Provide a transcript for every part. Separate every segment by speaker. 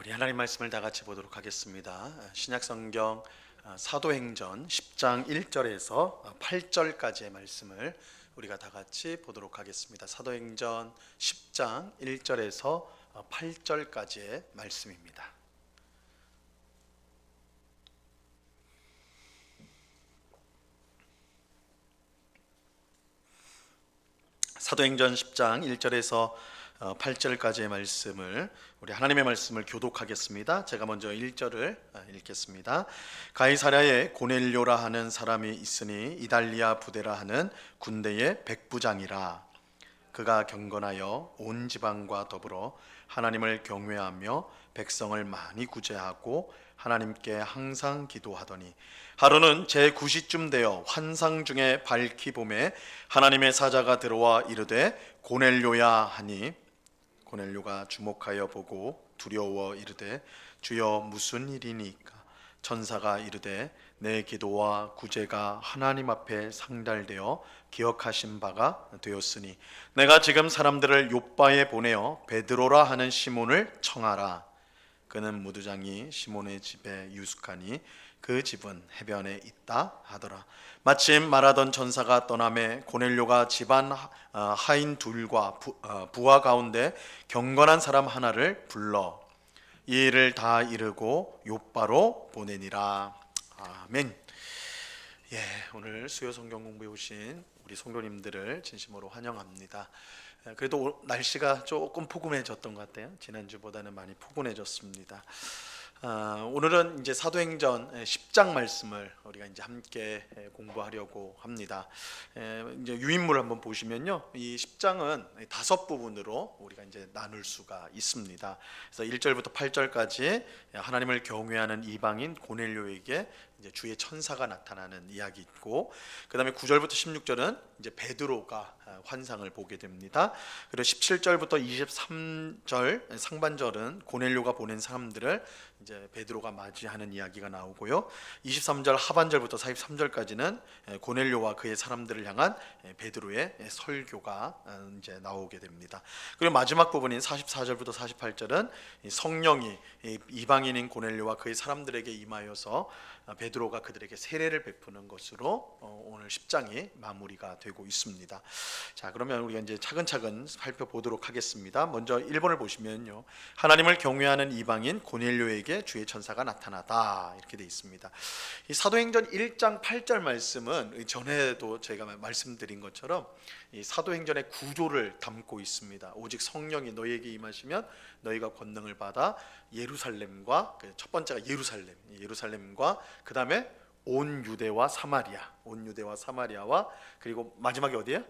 Speaker 1: 우리 하나님 말씀을 다 같이 보도록 하겠습니다. 신약성경 사도행전 10장 1절에서 8절까지의 말씀을 우리가 다 같이 보도록 하겠습니다. 사도행전 10장 1절에서 8절까지의 말씀입니다. 사도행전 10장 1절에서 8절까지의 말씀을 우리 하나님의 말씀을 교독하겠습니다. 제가 먼저 1절을 읽겠습니다. 가이사랴에 고넬료라 하는 사람이 있으니 이달리아 부대라 하는 군대의 백부장이라. 그가 경건하여 온 지방과 더불어 하나님을 경외하며 백성을 많이 구제하고 하나님께 항상 기도하더니 하루는 제9시쯤 되어 환상 중에 밝히 봄에 하나님의 사자가 들어와 이르되 고넬료야 하니 고넬료가 주목하여 보고 두려워 이르되 주여 무슨 일이니까? 천사가 이르되 내 기도와 구제가 하나님 앞에 상달되어 기억하신 바가 되었으니 내가 지금 사람들을 욥바에 보내어 베드로라 하는 시몬을 청하라. 그는 무두장이 시몬의 집에 유숙하니 그 집은 해변에 있다 하더라. 마침 말하던 천사가 떠나매 고넬료가 집안 하인 둘과 부하 가운데 경건한 사람 하나를 불러 이 일을 다 이르고 욥바로 보내니라. 아멘. 오늘 수요 성경 공부해 오신 우리 성도님들을 진심으로 환영합니다. 그래도 날씨가 조금 포근해졌던 것 같아요. 지난주보다는 많이 포근해졌습니다. 오늘은 이제 사도행전 10장 말씀을 우리가 이제 함께 공부하려고 합니다. 이제 유인물 한번 보시면요, 이 10장은 5부분으로 우리가 이제 나눌 수가 있습니다. 그래서 1절부터 8절까지 하나님을 경외하는 이방인 고넬료에게 이제 주의 천사가 나타나는 이야기 있고, 그다음에 9절부터 16절은 이제 베드로가 환상을 보게 됩니다. 그리고 17절부터 23절 상반절은 고넬료가 보낸 사람들을 이제 베드로가 맞이하는 이야기가 나오고요. 23절 하반절부터 43절까지는 고넬료와 그의 사람들을 향한 베드로의 설교가 이제 나오게 됩니다. 그리고 마지막 부분인 44절부터 48절은 성령이 이방인인 고넬료와 그의 사람들에게 임하여서 베드로가 그들에게 세례를 베푸는 것으로 오늘 10장이 마무리가 되고 있습니다. 자, 그러면 우리가 이제 차근차근 살펴보도록 하겠습니다. 먼저 1번을 보시면요, 하나님을 경외하는 이방인 고넬료에게 주의 천사가 나타나다 이렇게 되어 있습니다. 이 사도행전 1장 8절 말씀은 전에도 제가 말씀드린 것처럼 이 사도행전의 구조를 담고 있습니다. 오직 성령이 너희에게 임하시면 너희가 권능을 받아 예루살렘과, 첫 번째가 예루살렘과 그 다음에 온 유대와 사마리아와 그리고 마지막에 어디예요?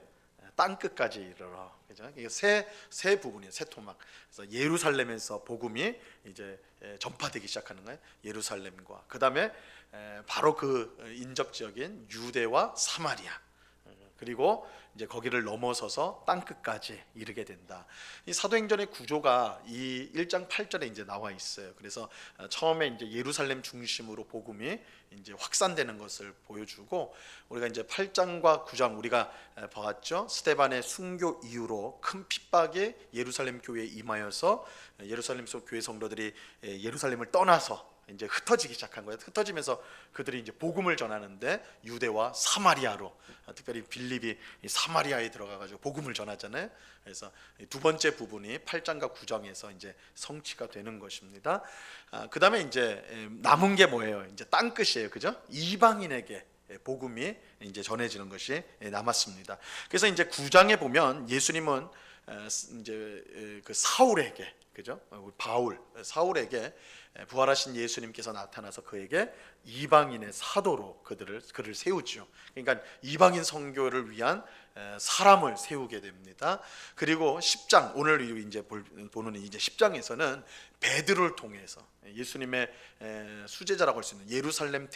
Speaker 1: 땅 끝까지 이르러. 그죠? 이게 세 부분이에요. 세 토막. 그래서 예루살렘에서 복음이 이제 전파되기 시작하는 거예요. 예루살렘과 그 다음에 바로 그 인접 지역인 유대와 사마리아. 그리고 이제 거기를 넘어서서 땅 끝까지 이르게 된다. 이 사도행전의 구조가 이 1장 8절에 이제 나와 있어요. 그래서 처음에 이제 예루살렘 중심으로 복음이 이제 확산되는 것을 보여주고, 우리가 이제 8장과 9장 우리가 봤죠. 스데반의 순교 이후로 큰 핍박이 예루살렘 교회에 임하여서 예루살렘 속 교회 성도들이 예루살렘을 떠나서 이제 흩어지기 시작한 거예요. 흩어지면서 그들이 이제 복음을 전하는데 유대와 사마리아로, 특별히 빌립이 사마리아에 들어가가지고 복음을 전하잖아요. 그래서 두 번째 부분이 8장과 9장에서 이제 성취가 되는 것입니다. 그 다음에 이제 남은 게 뭐예요? 이제 땅 끝이에요, 그죠? 이방인에게 복음이 이제 전해지는 것이 남았습니다. 그래서 이제 9장에 보면 예수님은 이제 그 사울에게, 그죠? 사울에게 부활하신 예수님께서 나타나서 그에게 이방인의 사도로 그를 세우죠. 그러니까 이방인 선교를 위한 사람을 세우게 됩니다. 그리고 10장, 오늘 이제 보는 이제 10장에서는 베드로를 통해서 예수님의 수제자라고 할 수 있는 예루살렘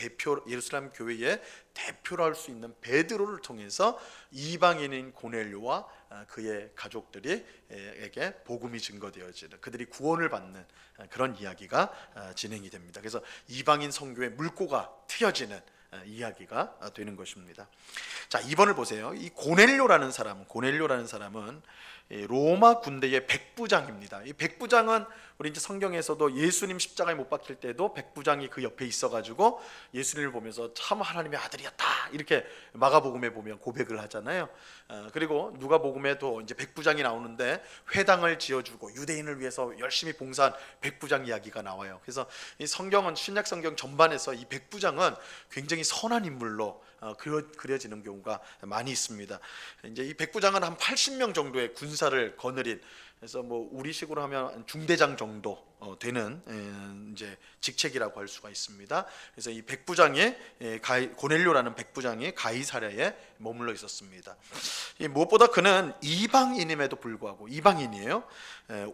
Speaker 1: 교회의 대표로 할 수 있는 베드로를 통해서 이방인인 고넬료와 그의 가족들에게 복음이 증거되어지는, 그들이 구원을 받는 그런 이야기가 진행이 됩니다. 그래서 이방인 선교의 물꼬가 트여지는 이야기가 되는 것입니다. 자, 2번을 보세요. 이 고넬료라는 사람은 로마 군대의 백부장입니다. 이 백부장은 우리 이제 성경에서도 예수님 십자가에 못 박힐 때도 백부장이 그 옆에 있어가지고 예수님을 보면서 참 하나님의 아들이었다 이렇게 마가복음에 보면 고백을 하잖아요. 그리고 누가복음에도 이제 백부장이 나오는데 회당을 지어주고 유대인을 위해서 열심히 봉사한 백부장 이야기가 나와요. 그래서 이 성경은 신약 성경 전반에서 이 백부장은 굉장히 선한 인물로 그려지는 경우가 많이 있습니다. 이제 이 백부장은 한 80명 정도의 군사를 거느린, 그래서 뭐 우리식으로 하면 중대장 정도 되는 이제 직책이라고 할 수가 있습니다. 그래서 이 백부장이 고넬료라는 백부장이 가이사랴에 머물러 있었습니다. 무엇보다 그는 이방인임에도 불구하고, 이방인이에요.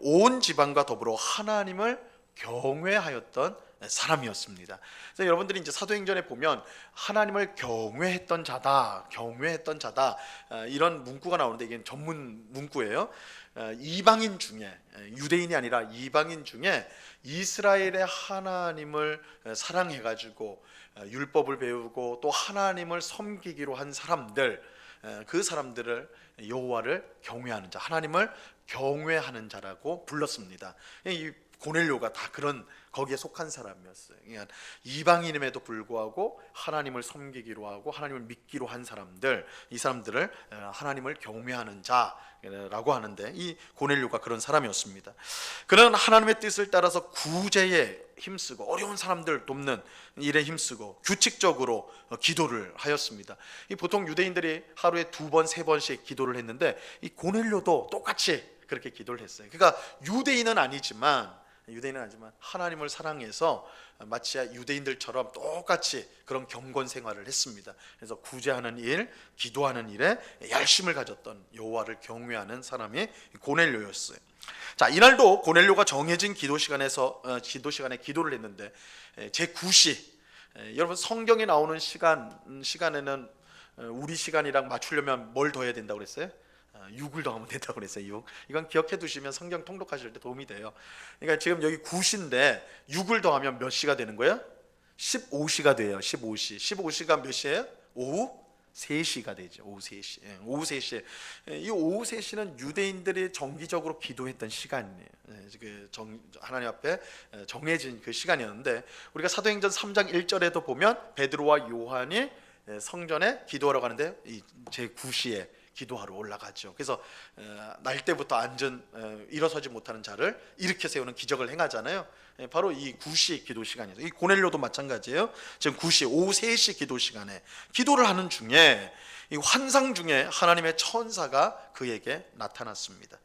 Speaker 1: 온 지방과 더불어 하나님을 경외하였던 사람이었습니다. 그래서 여러분들이 이제 사도행전에 보면 하나님을 경외했던 자다, 경외했던 자다, 이런 문구가 나오는데 이게 전문 문구예요. 이방인 중에, 유대인이 아니라 이방인 중에 이스라엘의 하나님을 사랑해가지고 율법을 배우고 또 하나님을 섬기기로 한 사람들, 그 사람들을 여호와를 경외하는 자, 하나님을 경외하는 자라고 불렀습니다. 이 고넬료가 다 그런 거기에 속한 사람이었어요. 그러니까 이방인임에도 불구하고 하나님을 섬기기로 하고 하나님을 믿기로 한 사람들, 이 사람들을 하나님을 경외하는 자라고 하는데, 이 고넬료가 그런 사람이었습니다. 그는 하나님의 뜻을 따라서 구제에 힘쓰고 어려운 사람들 돕는 일에 힘쓰고 규칙적으로 기도를 하였습니다. 이 보통 유대인들이 하루에 2번, 3번씩 기도를 했는데 이 고넬료도 똑같이 그렇게 기도를 했어요. 그러니까 유대인은 아니지만 하나님을 사랑해서 마치 유대인들처럼 똑같이 그런 경건 생활을 했습니다. 그래서 구제하는 일, 기도하는 일에 열심을 가졌던, 여호와를 경외하는 사람이 고넬료였어요. 자, 이날도 고넬료가 정해진 기도 시간에 기도를 했는데 제9시, 여러분 성경에 나오는 시간에는 우리 시간이랑 맞추려면 뭘 더해야 된다고 그랬어요? 6을 더하면 된다고 그랬어요. 6. 이건 기억해 두시면 성경 통독하실 때 도움이 돼요. 그러니까 지금 여기 9시인데 6을 더하면 몇 시가 되는 거예요? 15시가 돼요. 15시. 15시가 몇 시예요? 오후 3시가 되죠. 오후 3시. 오후 3시. 이 오후 3시는 유대인들이 정기적으로 기도했던 시간이에요. 하나님 앞에 정해진 그 시간이었는데, 우리가 사도행전 3장 1절에도 보면 베드로와 요한이 성전에 기도하러 가는데 제9시에 기도하러 올라가죠. 그래서 날 때부터 일어서지 못하는 자를 일으켜 세우는 기적을 행하잖아요. 바로 이 9시 기도 시간이죠. 이 고넬료도 마찬가지예요. 지금 9시, 오후 3시 기도 시간에 기도를 하는 중에 이 환상 중에 하나님의 천사가 그에게 나타났습니다.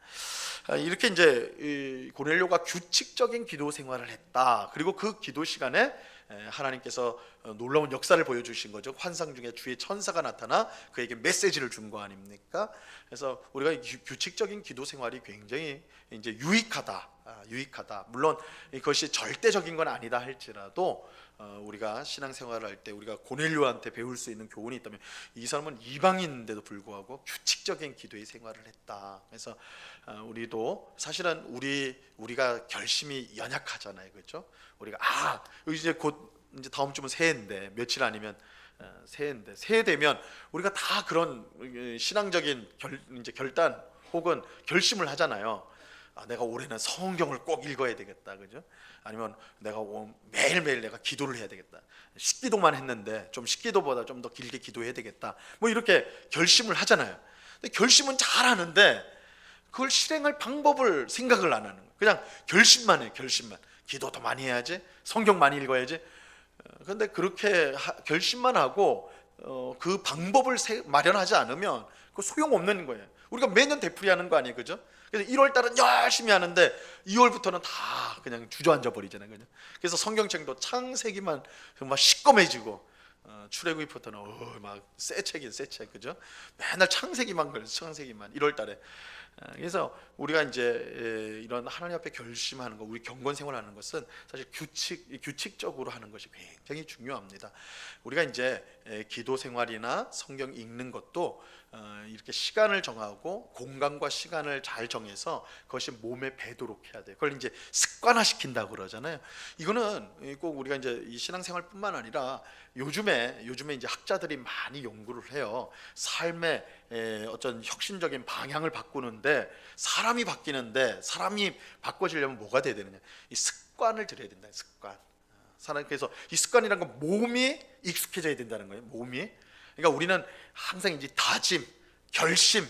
Speaker 1: 이렇게 이제 고넬료가 규칙적인 기도 생활을 했다. 그리고 그 기도 시간에 하나님께서 놀라운 역사를 보여주신 거죠. 환상 중에 주의 천사가 나타나 그에게 메시지를 준 거 아닙니까? 그래서 우리가 규칙적인 기도 생활이 굉장히 이제 유익하다. 물론 이것이 절대적인 건 아니다 할지라도 우리가 신앙생활을 할 때 우리가 고넬료한테 배울 수 있는 교훈이 있다면, 이 사람은 이방인인데도 불구하고 규칙적인 기도의 생활을 했다. 그래서 우리도 사실은 우리가 결심이 연약하잖아요, 그렇죠? 우리가 이제 곧 이제 다음 주면 새해인데, 며칠 아니면 새해인데, 새해 되면 우리가 다 그런 신앙적인 결단 혹은 결심을 하잖아요. 내가 올해는 성경을 꼭 읽어야 되겠다, 그죠? 아니면 내가 매일매일 내가 기도를 해야 되겠다. 식기도만 했는데 좀 식기도보다 좀 더 길게 기도해야 되겠다. 뭐 이렇게 결심을 하잖아요. 근데 결심은 잘 하는데 그걸 실행할 방법을 생각을 안 하는 거예요. 그냥 결심만 해요. 결심만. 기도도 많이 해야지, 성경 많이 읽어야지. 그런데 그렇게 결심만 하고 그 방법을 마련하지 않으면 그 소용없는 거예요. 우리가 매년 되풀이하는 거 아니에요, 그죠? 그래서 1월 달은 열심히 하는데 2월부터는 다 그냥 주저앉아 버리잖아요, 그죠? 그래서 성경책도 창세기만 막 시꺼매지고 출애굽부터는 막 새 책이에요, 새 책, 그죠? 맨날 창세기만 1월 달에. 그래서 우리가 이제 이런 하나님 앞에 결심하는 거, 우리 경건 생활하는 것은 사실 규칙적으로 하는 것이 굉장히 중요합니다. 우리가 이제 기도 생활이나 성경 읽는 것도 이렇게 시간을 정하고 공간과 시간을 잘 정해서 그것이 몸에 배도록 해야 돼요. 그걸 이제 습관화시킨다고 그러잖아요. 이거는 꼭 우리가 이제 이 신앙생활뿐만 아니라 요즘에 이제 학자들이 많이 연구를 해요. 삶의 어떤 혁신적인 방향을 바꾸는데 사람이 바뀌는데 사람이 바꿔지려면 뭐가 돼야 되느냐? 이 습관을 들여야 된다. 습관. 사람 그래서 이 습관이란 건 몸이 익숙해져야 된다는 거예요. 몸이. 그러니까 우리는 항상 이제 다짐, 결심,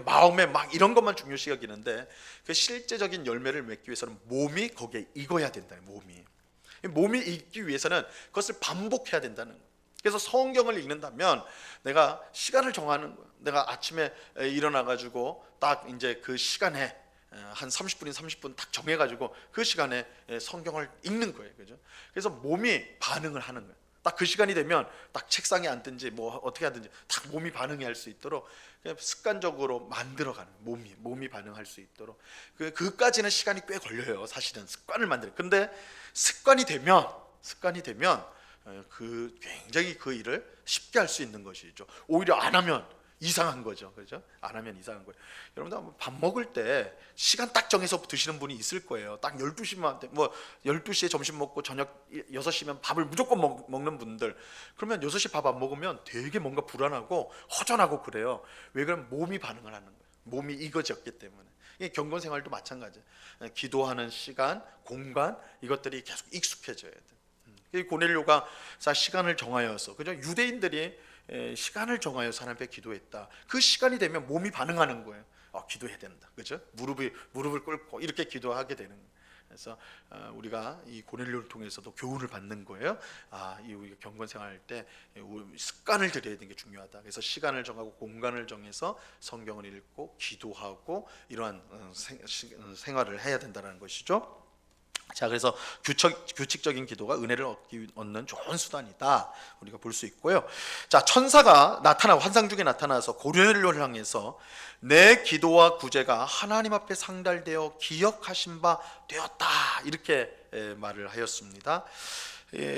Speaker 1: 마음에 막 이런 것만 중요시 여기는데 그 실제적인 열매를 맺기 위해서는 몸이 거기에 익어야 된다는 몸이 익기 위해서는 그것을 반복해야 된다는 거예요. 그래서 성경을 읽는다면 내가 시간을 정하는 거예요. 내가 아침에 일어나 가지고 딱 이제 그 시간에 한 30분인 30분 딱 정해 가지고 그 시간에 성경을 읽는 거예요. 그죠? 그래서 몸이 반응을 하는 거예요. 딱 그 시간이 되면 딱 책상에 앉든지 뭐 어떻게 하든지 딱 몸이 반응할 수 있도록 그냥 습관적으로 만들어가는 몸이 반응할 수 있도록 그까지는 시간이 꽤 걸려요. 사실은 습관을 만들. 근데 습관이 되면 그 굉장히 그 일을 쉽게 할 수 있는 것이죠. 오히려 안 하면 이상한 거죠. 그죠? 안 하면 이상한 거예요. 여러분들 밥 먹을 때 시간 딱 정해서 드시는 분이 있을 거예요. 딱 12시만 뭐 12시에 점심 먹고 저녁 6시면 밥을 무조건 먹는 분들. 그러면 6시 밥 안 먹으면 되게 뭔가 불안하고 허전하고 그래요. 왜 그러면 몸이 반응을 하는 거예요. 몸이 익어졌기 때문에. 경건 생활도 마찬가지예요. 기도하는 시간, 공간 이것들이 계속 익숙해져야 돼요. 고넬료가 시간을 정하여서 그죠? 유대인들이 시간을 정하여서 하나님 앞에 기도했다. 그 시간이 되면 몸이 반응하는 거예요. 기도해야 된다. 그죠? 무릎을 꿇고 이렇게 기도하게 되는 거예요. 그래서 우리가 이 고넬료를 통해서도 교훈을 받는 거예요. 이 우리가 경건 생활할 때 습관을 들여야 되는 게 중요하다. 그래서 시간을 정하고 공간을 정해서 성경을 읽고 기도하고 이러한 생활을 해야 된다는 것이죠. 자, 그래서 규칙적인 기도가 은혜를 얻는 좋은 수단이다 우리가 볼 수 있고요. 자, 천사가 환상 중에 나타나서 고넬료를 향해서 내 기도와 구제가 하나님 앞에 상달되어 기억하신 바 되었다 이렇게 말을 하였습니다.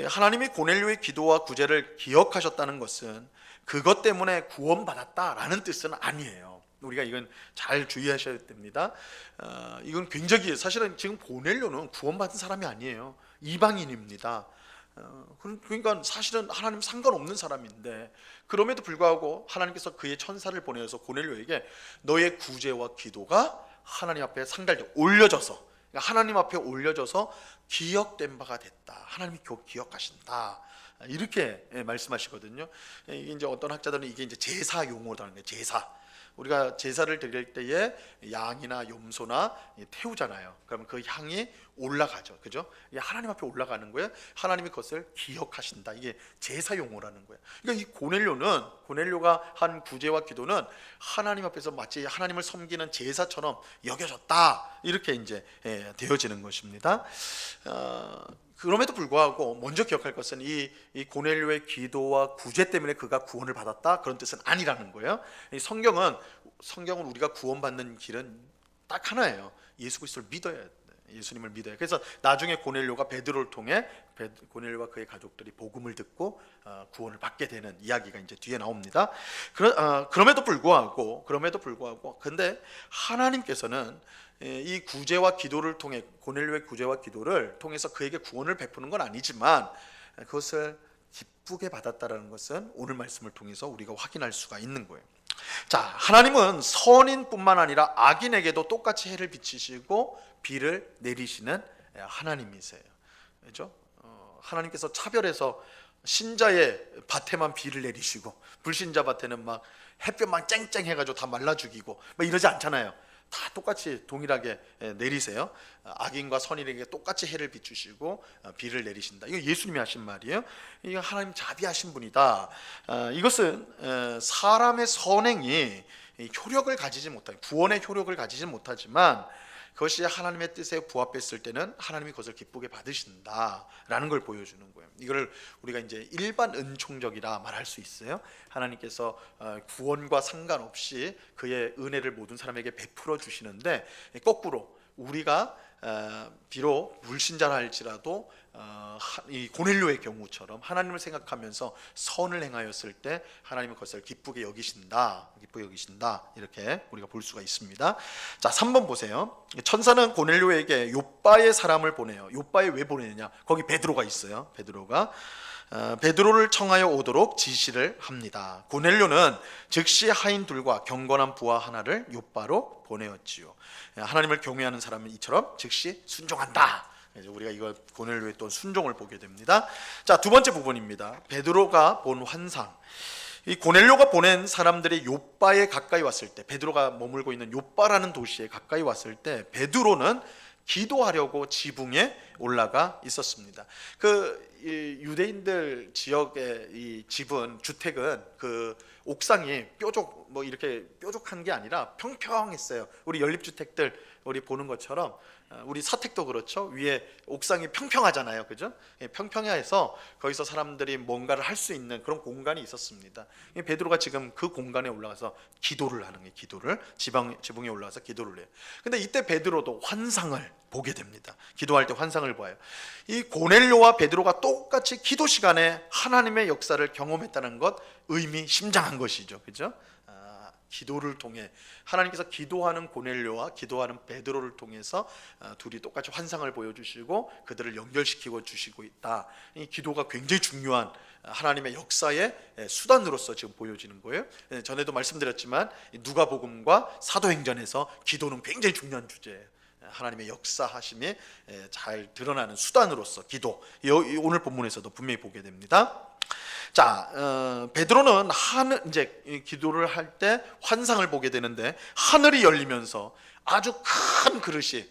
Speaker 1: 하나님이 고넬료의 기도와 구제를 기억하셨다는 것은 그것 때문에 구원받았다라는 뜻은 아니에요. 우리가 이건 잘 주의하셔야 됩니다. 이건 굉장히 사실은 지금 고넬료는 구원받은 사람이 아니에요. 이방인입니다. 그러니까 사실은 하나님 상관없는 사람인데 그럼에도 불구하고 하나님께서 그의 천사를 보내서 고넬료에게 너의 구제와 기도가 하나님 앞에 상달돼 올려져서 하나님 앞에 올려져서 기억된 바가 됐다. 하나님이 기억하신다. 이렇게 말씀하시거든요. 이게 이제 어떤 학자들은 이게 이제 제사 용어라는 거예요. 우리가 제사를 드릴 때에 양이나 염소나 태우잖아요. 그러면 그 향이 올라가죠. 그죠? 이게 하나님 앞에 올라가는 거예요. 하나님이 그것을 기억하신다. 이게 제사 용어라는 거예요. 그러니까 이 고넬료가 한 구제와 기도는 하나님 앞에서 마치 하나님을 섬기는 제사처럼 여겨졌다. 이렇게 이제 되어지는 것입니다. 그럼에도 불구하고 먼저 기억할 것은 이 고넬료의 기도와 구제 때문에 그가 구원을 받았다 그런 뜻은 아니라는 거예요. 이 성경은 우리가 구원받는 길은 딱 하나예요. 예수 그리스도를 믿어야 돼. 예수님을 믿어요. 그래서 나중에 고넬료가 베드로를 통해 고넬료와 그의 가족들이 복음을 듣고 구원을 받게 되는 이야기가 이제 뒤에 나옵니다. 그럼에도 불구하고 근데 하나님께서는 이 구제와 기도를 통해 고넬료의 구제와 기도를 통해서 그에게 구원을 베푸는 건 아니지만 그것을 기쁘게 받았다라는 것은 오늘 말씀을 통해서 우리가 확인할 수가 있는 거예요. 자, 하나님은 선인뿐만 아니라 악인에게도 똑같이 해를 비치시고 비를 내리시는 하나님이세요. 그렇죠? 하나님께서 차별해서 신자의 밭에만 비를 내리시고 불신자 밭에는 막 햇볕만 쨍쨍해가지고 다 말라 죽이고 막 이러지 않잖아요. 다 똑같이 동일하게 내리세요. 악인과 선인에게 똑같이 해를 비추시고 비를 내리신다. 이거 예수님이 하신 말이에요. 이거 하나님 자비하신 분이다. 이것은 사람의 선행이 효력을 가지지 못하고 구원의 효력을 가지지 못하지만 그것이 하나님의 뜻에 부합했을 때는 하나님이 그것을 기쁘게 받으신다라는 걸 보여주는 거예요. 이거를 우리가 이제 일반 은총적이라 말할 수 있어요. 하나님께서 구원과 상관없이 그의 은혜를 모든 사람에게 베풀어 주시는데 거꾸로 우리가 비록 불신자라 할지라도 이 고넬료의 경우처럼 하나님을 생각하면서 선을 행하였을 때 하나님은 그것을 기쁘게 여기신다 이렇게 우리가 볼 수가 있습니다. 자, 3번 보세요. 천사는 고넬료에게 욥바의 사람을 보내요. 욥바에 왜 보내느냐? 거기 베드로가 있어요. 베드로가 베드로를 청하여 오도록 지시를 합니다. 고넬료는 즉시 하인들과 경건한 부하 하나를 요바로 보내었지요. 하나님을 경외하는 사람은 이처럼 즉시 순종한다. 우리가 이거 고넬료의 또 순종을 보게 됩니다. 자, 두 번째 부분입니다. 베드로가 본 환상. 이 고넬료가 보낸 사람들이 요바에 가까이 왔을 때, 베드로가 머물고 있는 요바라는 도시에 가까이 왔을 때 베드로는 기도하려고 지붕에 올라가 있었습니다. 유대인들 지역의 이 집은, 주택은 그 옥상이 이렇게 뾰족한 게 아니라 평평했어요. 우리 연립주택들 우리 보는 것처럼, 우리 사택도 그렇죠. 위에 옥상이 평평하잖아요, 그죠? 평평해서 거기서 사람들이 뭔가를 할 수 있는 그런 공간이 있었습니다. 베드로가 지금 그 공간에 올라가서 기도를 하는 거예요. 기도를 지붕에 올라가서 기도를 해요. 근데 이때 베드로도 환상을 보게 됩니다. 기도할 때 환상을 봐요. 이 고넬료와 베드로가 똑같이 기도 시간에 하나님의 역사를 경험했다는 것, 의미심장한 것이죠, 그죠? 기도를 통해 하나님께서 기도하는 고넬료와 기도하는 베드로를 통해서 둘이 똑같이 환상을 보여주시고 그들을 연결시키고 주시고 있다. 이 기도가 굉장히 중요한 하나님의 역사의 수단으로서 지금 보여지는 거예요. 전에도 말씀드렸지만 누가복음과 사도행전에서 기도는 굉장히 중요한 주제예요. 하나님의 역사하심이 잘 드러나는 수단으로서 기도, 오늘 본문에서도 분명히 보게 됩니다. 자, 베드로는 이제 기도를 할 때 환상을 보게 되는데, 하늘이 열리면서 아주 큰 그릇이,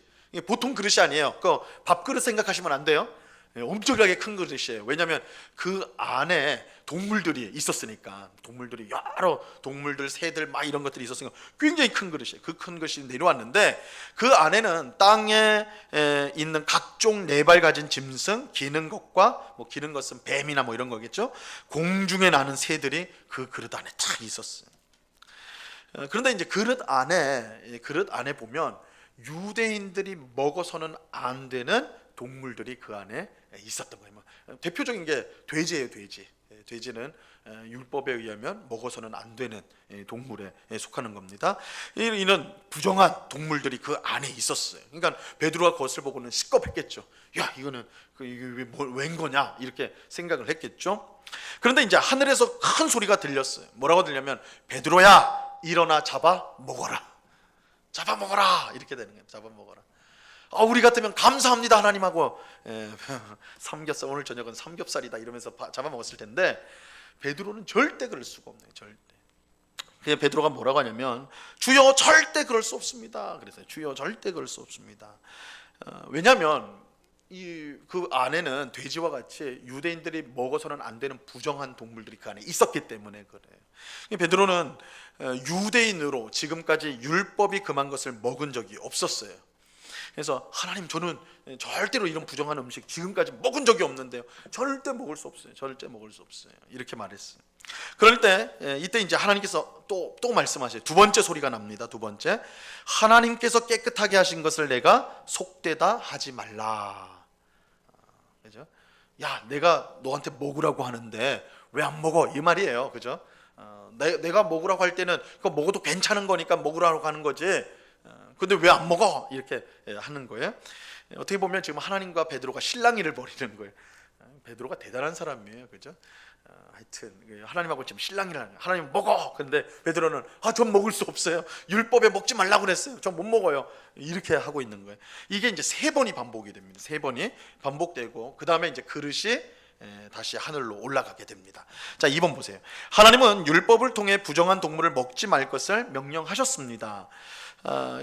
Speaker 1: 보통 그릇이 아니에요. 그 밥그릇 생각하시면 안 돼요. 엄청나게 큰 그릇이에요. 왜냐하면 그 안에 동물들이 있었으니까, 동물들이 여러 동물들, 새들 막 이런 것들이 있었으니까 굉장히 큰 그릇이에요. 그 큰 그릇이 내려왔는데 그 안에는 땅에 있는 각종 네 발 가진 짐승, 기는 것과 기는 것은 뱀이나 이런 거겠죠. 공중에 나는 새들이 그 그릇 안에 딱 있었어요. 그런데 이제 그릇 안에 보면 유대인들이 먹어서는 안 되는 동물들이 그 안에 있었던 거예요. 대표적인 게 돼지예요. 돼지는 율법에 의하면 먹어서는 안 되는 동물에 속하는 겁니다. 이는 부정한 동물들이 그 안에 있었어요. 그러니까 베드로가 그것을 보고는 시겁했겠죠. 야, 이게 웬 거냐, 이렇게 생각을 했겠죠. 그런데 이제 하늘에서 큰 소리가 들렸어요. 뭐라고 들냐면, 베드로야, 일어나 잡아 먹어라. 이렇게 되는 거예요. 잡아 먹어라. 우리 같으면 감사합니다 하나님하고 삼겹살, 오늘 저녁은 삼겹살이다 이러면서 잡아먹었을 텐데, 베드로는 절대 그럴 수가 없네요. 절대. 그래서 베드로가 뭐라고 하냐면, 주여 절대 그럴 수 없습니다. 그래서 주여 절대 그럴 수 없습니다. 왜냐하면 그 안에는 돼지와 같이 유대인들이 먹어서는 안 되는 부정한 동물들이 그 안에 있었기 때문에 그래요. 베드로는 유대인으로 지금까지 율법이 금한 것을 먹은 적이 없었어요. 그래서 하나님, 저는 절대로 이런 부정한 음식 지금까지 먹은 적이 없는데요, 절대 먹을 수 없어요. 이렇게 말했어요. 그럴 때 이때 이제 하나님께서 또 말씀하세요. 두 번째 소리가 납니다. 두 번째, 하나님께서 깨끗하게 하신 것을 내가 속되다 하지 말라. 그죠? 야, 내가 너한테 먹으라고 하는데 왜 안 먹어? 이 말이에요. 그죠? 내가 먹으라고 할 때는 그거 먹어도 괜찮은 거니까 먹으라고 하는 거지. 근데 왜 안 먹어? 이렇게 하는 거예요. 어떻게 보면 지금 하나님과 베드로가 실랑이를 벌이는 거예요. 베드로가 대단한 사람이에요, 그죠? 하여튼 하나님하고 지금 실랑이를 하는 거예요. 하나님 먹어. 근데 베드로는 전 먹을 수 없어요. 율법에 먹지 말라고 그랬어요. 전 못 먹어요. 이렇게 하고 있는 거예요. 이게 이제 3번이 반복이 됩니다. 3번이 반복되고 그 다음에 이제 그릇이 다시 하늘로 올라가게 됩니다. 자, 2번 보세요. 하나님은 율법을 통해 부정한 동물을 먹지 말 것을 명령하셨습니다.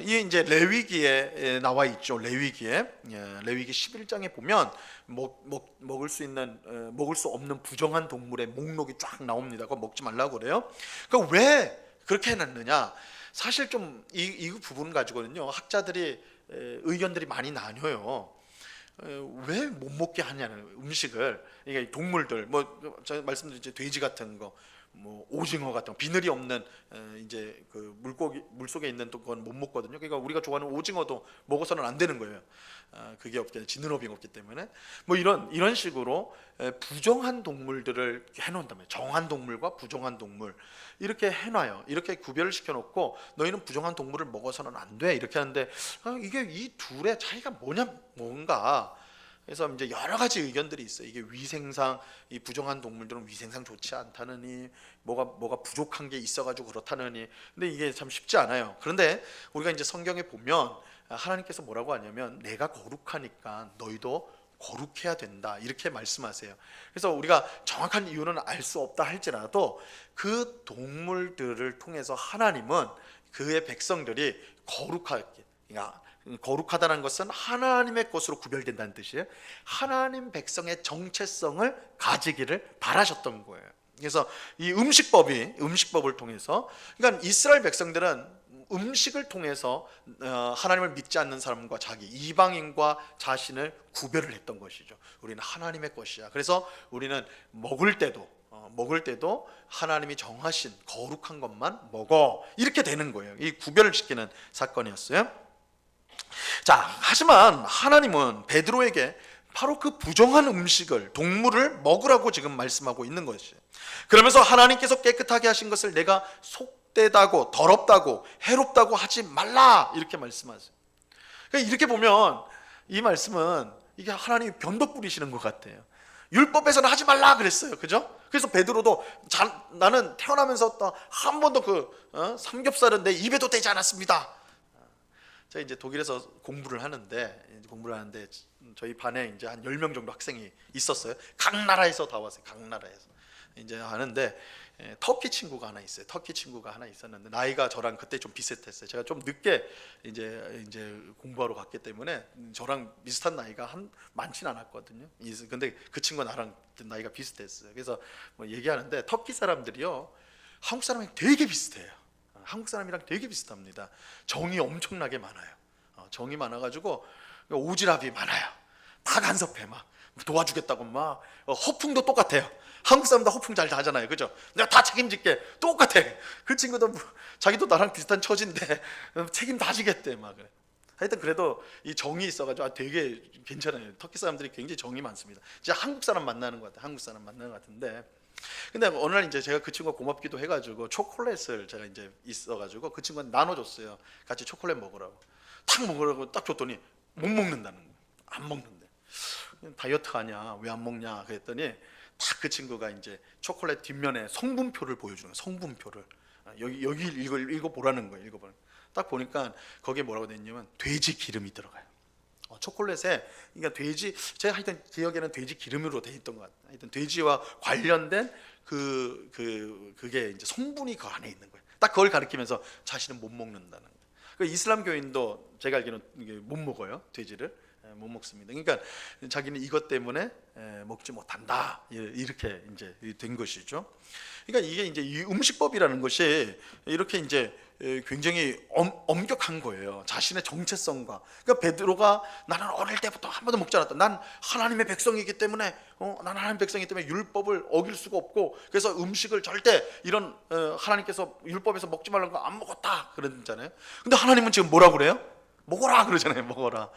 Speaker 1: 이게 이제 레위기에 나와 있죠. 레위기 11장에 보면 먹을 수 없는 부정한 동물의 목록이 쫙 나옵니다. 그거 먹지 말라고 그래요. 그 왜 그렇게 해놨느냐? 사실 좀 이 부분 가지고는요, 학자들이 의견들이 많이 나뉘어요. 왜 못 먹게 하냐는 음식을. 이게 동물들, 제가 말씀드린 돼지 같은 거, 오징어 같은 거, 비늘이 없는 이제 그 물 속에 있는 건 못 먹거든요. 그러니까 우리가 좋아하는 오징어도 먹어서는 안 되는 거예요. 그게 지느러미가 없기 때문에. 이런 식으로 부정한 동물들을 해놓는다면, 정한 동물과 부정한 동물 이렇게 해놔요. 이렇게 구별을 시켜놓고 너희는 부정한 동물을 먹어서는 안 돼, 이렇게 하는데, 이게 이 둘의 차이가 뭔가 그래서 이제 여러 가지 의견들이 있어요. 이게 위생상 이 부정한 동물들은 위생상 좋지 않다느니, 뭐가 부족한 게 있어가지고 그렇다느니. 근데 이게 참 쉽지 않아요. 그런데 우리가 이제 성경에 보면 하나님께서 뭐라고 하냐면 내가 거룩하니까 너희도 거룩해야 된다, 이렇게 말씀하세요. 그래서 우리가 정확한 이유는 알 수 없다 할지라도 그 동물들을 통해서 하나님은 그의 백성들이 거룩하게, 그러니까 거룩하다는 것은 하나님의 것으로 구별된다는 뜻이에요. 하나님 백성의 정체성을 가지기를 바라셨던 거예요. 그래서 이 음식법을 통해서, 그러니까 이스라엘 백성들은 음식을 통해서 하나님을 믿지 않는 사람과 자기 이방인과 자신을 구별을 했던 것이죠. 우리는 하나님의 것이야. 그래서 우리는 먹을 때도 하나님이 정하신 거룩한 것만 먹어, 이렇게 되는 거예요. 이 구별을 시키는 사건이었어요. 자, 하지만 하나님은 베드로에게 바로 그 부정한 음식을, 동물을 먹으라고 지금 말씀하고 있는 것이에요. 그러면서 하나님께서 깨끗하게 하신 것을 내가 속되다고, 더럽다고, 해롭다고 하지 말라, 이렇게 말씀하세요. 그러니까 이렇게 보면 이 말씀은 이게 하나님이 변덕 부리시는 것 같아요. 율법에서는 하지 말라 그랬어요, 그죠? 그래서 베드로도 나는 태어나면서 한 번도 삼겹살은 내 입에도 대지 않았습니다. 제가 이제 독일에서 공부를 하는데 저희 반에 이제 한 10명 정도 학생이 있었어요. 각 나라에서 다 왔어요. 각 나라에서 이제 하는데 터키 친구가 하나 있어요. 터키 친구가 하나 있었는데 나이가 저랑 그때 좀 비슷했어요. 제가 좀 늦게 이제 공부하러 갔기 때문에 저랑 비슷한 나이가 많진 않았거든요. 근데 그 친구가 나랑 나이가 비슷했어요. 그래서 뭐 얘기하는데 터키 사람들이요, 한국 사람이 되게 비슷해요. 한국 사람이랑 되게 비슷합니다. 정이 엄청나게 많아요. 정이 많아가지고 오지랖이 많아요. 다 간섭해, 막 도와주겠다고 막 허풍도 똑같아요. 한국 사람도 허풍 잘 하잖아요, 그죠? 내가 다 책임질게, 똑같아. 그 친구도 자기도 나랑 비슷한 처지인데 책임 다 지겠대, 막 그래. 하여튼 그래도 이 정이 있어가지고 되게 괜찮아요. 터키 사람들이 굉장히 정이 많습니다. 진짜 한국 사람 만나는 것 같아요. 한국 사람 만나는 것 같은데. 근데 어느 날 이제 제가 그 친구가 고맙기도 해가지고 초콜릿을 제가 이제 있어가지고 그 친구한테 나눠줬어요. 같이 초콜릿 먹으라고. 탁 먹으라고 딱 줬더니 못 먹는다는 거예요. 안 먹는데. 다이어트 하냐, 왜 안 먹냐 그랬더니 딱 그 친구가 이제 초콜릿 뒷면에 성분표를 보여주는 거예요. 성분표를 여기 읽어보라는 거예요. 읽어보는. 딱 보니까 거기에 뭐라고 돼 있냐면 돼지 기름이 들어가요. 초콜릿에, 그러니까 제가 하여튼 기억에는 돼지 기름으로 돼 있던 것 같아요. 하여튼 돼지와 관련된 그게 이제 성분이 그 안에 있는 거예요. 딱 그걸 가리키면서 자신은 못 먹는다는 거예요. 그 이슬람 교인도 제가 알기로는 못 먹어요. 돼지를 못 먹습니다. 그러니까 자기는 이것 때문에 먹지 못한다, 이렇게 이제 된 것이죠. 그러니까 이게 이제 이 음식법이라는 것이 이렇게 이제 굉장히 엄격한 거예요. 자신의 정체성과. 그러니까 베드로가 나는 어릴 때부터 한 번도 먹지 않았다. 난 하나님의 백성이기 때문에 난 하나님의 백성이기 때문에 율법을 어길 수가 없고, 그래서 음식을 절대 이런 하나님께서 율법에서 먹지 말라는 거 안 먹었다 그러잖아요. 근데 하나님은 지금 뭐라 그래요? 먹어라 그러잖아요. 먹어라.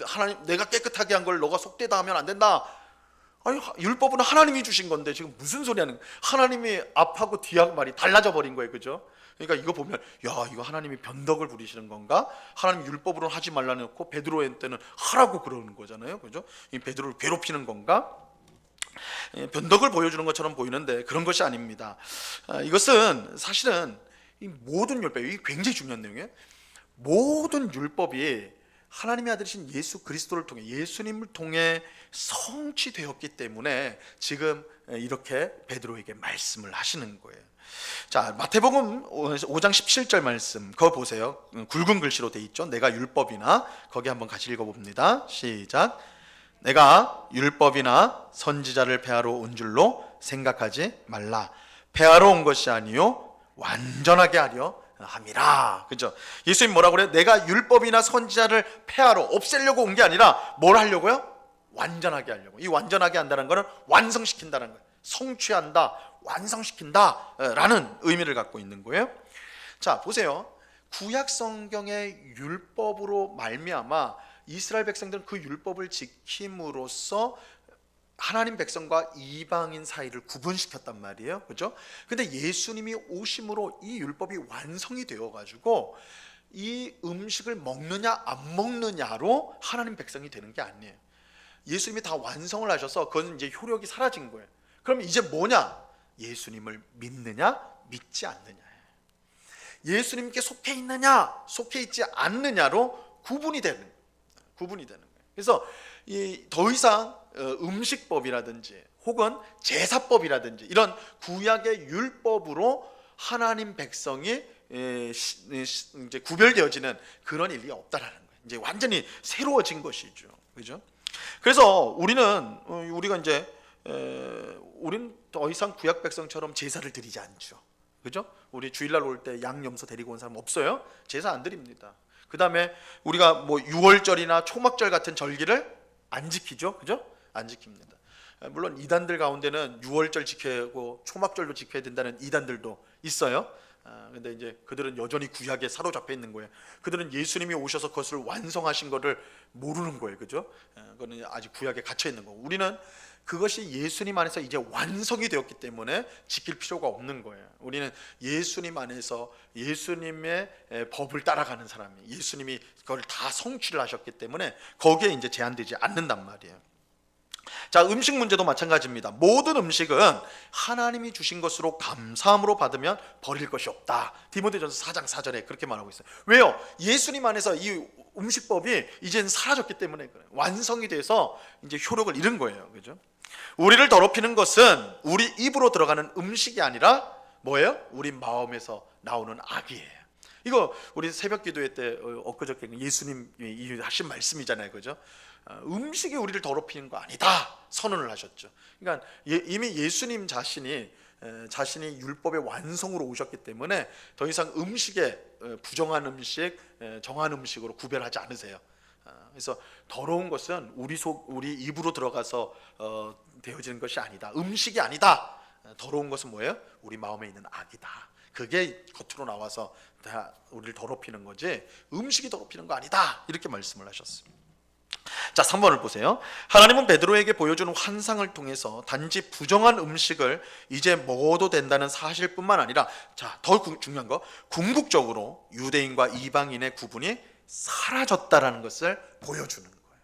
Speaker 1: 하나님, 내가 깨끗하게 한 걸 너가 속되다 하면 안 된다. 아니, 율법은 하나님이 주신 건데 지금 무슨 소리 하는 거예요? 하나님이 앞하고 뒤하고 말이 달라져 버린 거예요, 그죠? 그러니까 이거 보면 이거 하나님이 변덕을 부리시는 건가? 하나님 율법으로는 하지 말라 놓고 베드로한테는 하라고 그러는 거잖아요, 그죠? 이 베드로를 괴롭히는 건가? 변덕을 보여주는 것처럼 보이는데 그런 것이 아닙니다. 이것은 사실은 이 모든 율법이 굉장히 중요한 내용이에요. 모든 율법이 하나님의 아들이신 예수 그리스도를 통해, 예수님을 통해 성취되었기 때문에 지금 이렇게 베드로에게 말씀을 하시는 거예요. 자, 마태복음 5장 17절 말씀 그거 보세요. 굵은 글씨로 돼 있죠. 내가 율법이나, 거기 한번 같이 읽어봅니다. 시작. 내가 율법이나 선지자를 폐하러 온 줄로 생각하지 말라. 폐하러 온 것이 아니요 완전하게 하려 함이라. 그죠? 예수님 뭐라고 그래요? 내가 율법이나 선지자를 폐하러, 없애려고 온 게 아니라 뭘 하려고요? 완전하게 하려고. 이 완전하게 한다는 거는 완성시킨다는 거예요. 성취한다, 완성시킨다 라는 의미를 갖고 있는 거예요. 자, 보세요. 구약 성경의 율법으로 말미암아 이스라엘 백성들은 그 율법을 지킴으로써 하나님 백성과 이방인 사이를 구분시켰단 말이에요, 그죠? 근데 예수님이 오심으로 이 율법이 완성이 되어가지고 이 음식을 먹느냐 안 먹느냐로 하나님 백성이 되는 게 아니에요. 예수님이 다 완성을 하셔서 그건 이제 효력이 사라진 거예요. 그럼 이제 뭐냐? 예수님을 믿느냐 믿지 않느냐. 예수님께 속해 있느냐 속해 있지 않느냐로 구분이 되는 거예요. 그래서 더 이상 음식법이라든지 혹은 제사법이라든지 이런 구약의 율법으로 하나님 백성이 이제 구별되어지는 그런 일이 없다라는 거예요. 이제 완전히 새로워진 것이죠. 그죠? 그래서 우리가 이제 우리는 더 이상 구약 백성처럼 제사를 드리지 않죠. 그죠? 우리 주일날 올 때 양 염소 데리고 온 사람 없어요? 제사 안 드립니다. 그 다음에 우리가 뭐 유월절이나 초막절 같은 절기를 안 지키죠. 그죠? 안 지킵니다. 물론 이단들 가운데는 유월절 지켜고 초막절도 지켜야 된다는 이단들도 있어요. 근데 이제 그들은 여전히 구약에 사로잡혀 있는 거예요. 그들은 예수님이 오셔서 그것을 완성하신 것을 모르는 거예요. 그죠? 그거는 아직 구약에 갇혀 있는 거고, 우리는 그것이 예수님 안에서 이제 완성이 되었기 때문에 지킬 필요가 없는 거예요. 우리는 예수님 안에서 예수님의 법을 따라가는 사람이, 예수님이 그걸 다 성취를 하셨기 때문에 거기에 이제 제한되지 않는단 말이에요. 자, 음식 문제도 마찬가지입니다. 모든 음식은 하나님이 주신 것으로 감사함으로 받으면 버릴 것이 없다. 디모데전서 4장 4절에 그렇게 말하고 있어요. 왜요? 예수님 안에서 이 음식법이 이제는 사라졌기 때문에 그래요. 완성이 돼서 이제 효력을 잃은 거예요. 그죠? 우리를 더럽히는 것은 우리 입으로 들어가는 음식이 아니라 뭐예요? 우리 마음에서 나오는 악이에요. 이거 우리 새벽 기도회 때 엊그저께 예수님이 하신 말씀이잖아요. 그죠? 음식이 우리를 더럽히는 거 아니다 선언을 하셨죠. 그러니까 이미 예수님 자신이 율법의 완성으로 오셨기 때문에 더 이상 음식에 부정한 음식, 정한 음식으로 구별하지 않으세요. 그래서 더러운 것은 우리 입으로 들어가서 되어지는 것이 아니다. 음식이 아니다. 더러운 것은 뭐예요? 우리 마음에 있는 악이다. 그게 겉으로 나와서 다 우리를 더럽히는 거지 음식이 더럽히는 거 아니다. 이렇게 말씀을 하셨습니다. 자, 3번을 보세요. 하나님은 베드로에게 보여주는 환상을 통해서 단지 부정한 음식을 이제 먹어도 된다는 사실뿐만 아니라, 자, 더 중요한 거, 궁극적으로 유대인과 이방인의 구분이 사라졌다라는 것을 보여주는 거예요.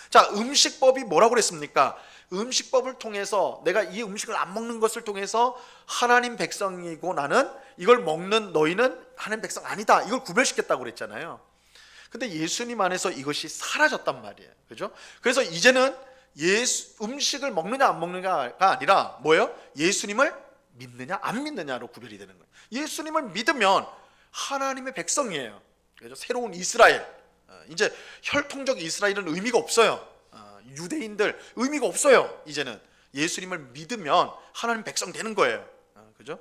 Speaker 1: 자, 음식법이 뭐라고 그랬습니까? 음식법을 통해서 내가 이 음식을 안 먹는 것을 통해서 하나님 백성이고 나는 이걸 먹는 너희는 하나님 백성 아니다, 이걸 구별시켰다고 그랬잖아요. 근데 예수님 안에서 이것이 사라졌단 말이에요. 그죠? 그래서 이제는 음식을 먹느냐 안 먹느냐가 아니라 뭐예요? 예수님을 믿느냐 안 믿느냐로 구별이 되는 거예요. 예수님을 믿으면 하나님의 백성이에요. 그죠? 새로운 이스라엘. 이제 혈통적 이스라엘은 의미가 없어요. 유대인들 의미가 없어요. 이제는 예수님을 믿으면 하나님 백성 되는 거예요. 그죠?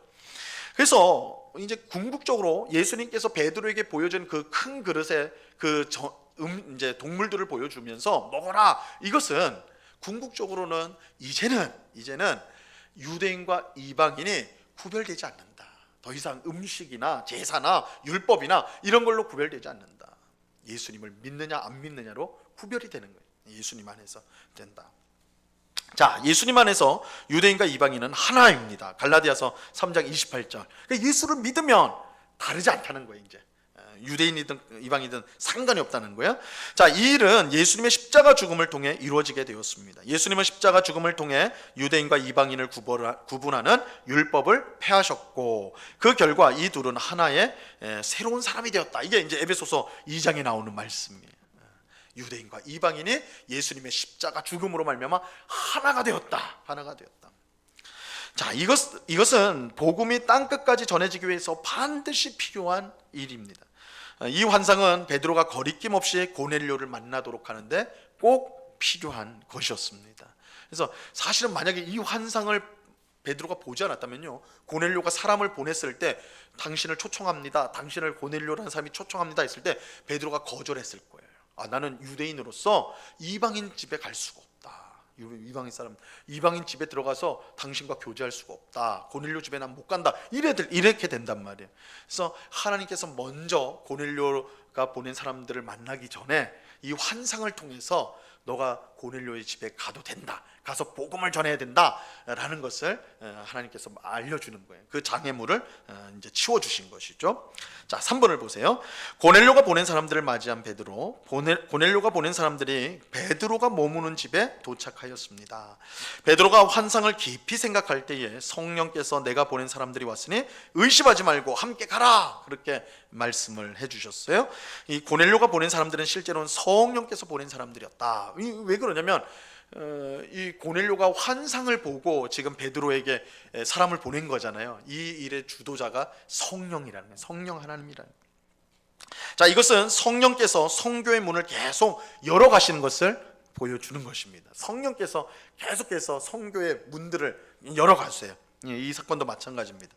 Speaker 1: 그래서 이제 궁극적으로 예수님께서 베드로에게 보여준 그 큰 그릇에 이제 동물들을 보여주면서 먹어라, 이것은 궁극적으로는 이제는 유대인과 이방인이 구별되지 않는다. 더 이상 음식이나 제사나 율법이나 이런 걸로 구별되지 않는다. 예수님을 믿느냐 안 믿느냐로 구별이 되는 거예요. 예수님 안에서 된다. 자, 예수님 안에서 유대인과 이방인은 하나입니다. 갈라디아서 3장 28절. 그러니까 예수를 믿으면 다르지 않다는 거예요. 이제 유대인이든 이방이든 상관이 없다는 거예요. 자, 이 일은 예수님의 십자가 죽음을 통해 이루어지게 되었습니다. 예수님은 십자가 죽음을 통해 유대인과 이방인을 구분하는 율법을 폐하셨고, 그 결과 이 둘은 하나의 새로운 사람이 되었다. 이게 이제 에베소서 2장에 나오는 말씀이에요. 유대인과 이방인이 예수님의 십자가 죽음으로 말미암아 하나가 되었다. 자, 이것은 복음이 땅끝까지 전해지기 위해서 반드시 필요한 일입니다. 이 환상은 베드로가 거리낌 없이 고넬료를 만나도록 하는데 꼭 필요한 것이었습니다. 그래서 사실은 만약에 이 환상을 베드로가 보지 않았다면요, 고넬료가 사람을 보냈을 때 당신을 초청합니다, 당신을 고넬료라는 사람이 초청합니다 했을 때 베드로가 거절했을 거예요. 나는 유대인으로서 이방인 집에 갈 수가 없다. 이방인 집에 들어가서 당신과 교제할 수가 없다. 고넬료 집에 난 못 간다. 이렇게 된단 말이에요. 그래서 하나님께서 먼저 고넬료가 보낸 사람들을 만나기 전에 이 환상을 통해서 너가 고넬료의 집에 가도 된다, 가서 복음을 전해야 된다라는 것을 하나님께서 알려주는 거예요. 그 장애물을 이제 치워주신 것이죠. 자, 3번을 보세요. 고넬료가 보낸 사람들을 맞이한 베드로. 고넬료가 보낸 사람들이 베드로가 머무는 집에 도착하였습니다. 베드로가 환상을 깊이 생각할 때에 성령께서 내가 보낸 사람들이 왔으니 의심하지 말고 함께 가라, 그렇게 말씀을 해주셨어요. 이 고넬료가 보낸 사람들은 실제로는 성령께서 보낸 사람들이었다. 왜 그러냐면 이 고넬료가 환상을 보고 지금 베드로에게 사람을 보낸 거잖아요. 이 일의 주도자가 성령이라는 거예요. 성령 하나님이라는 거예요. 자, 이것은 성령께서 성교의 문을 계속 열어가시는 것을 보여주는 것입니다. 성령께서 계속해서 성교의 문들을 열어가세요. 이 사건도 마찬가지입니다.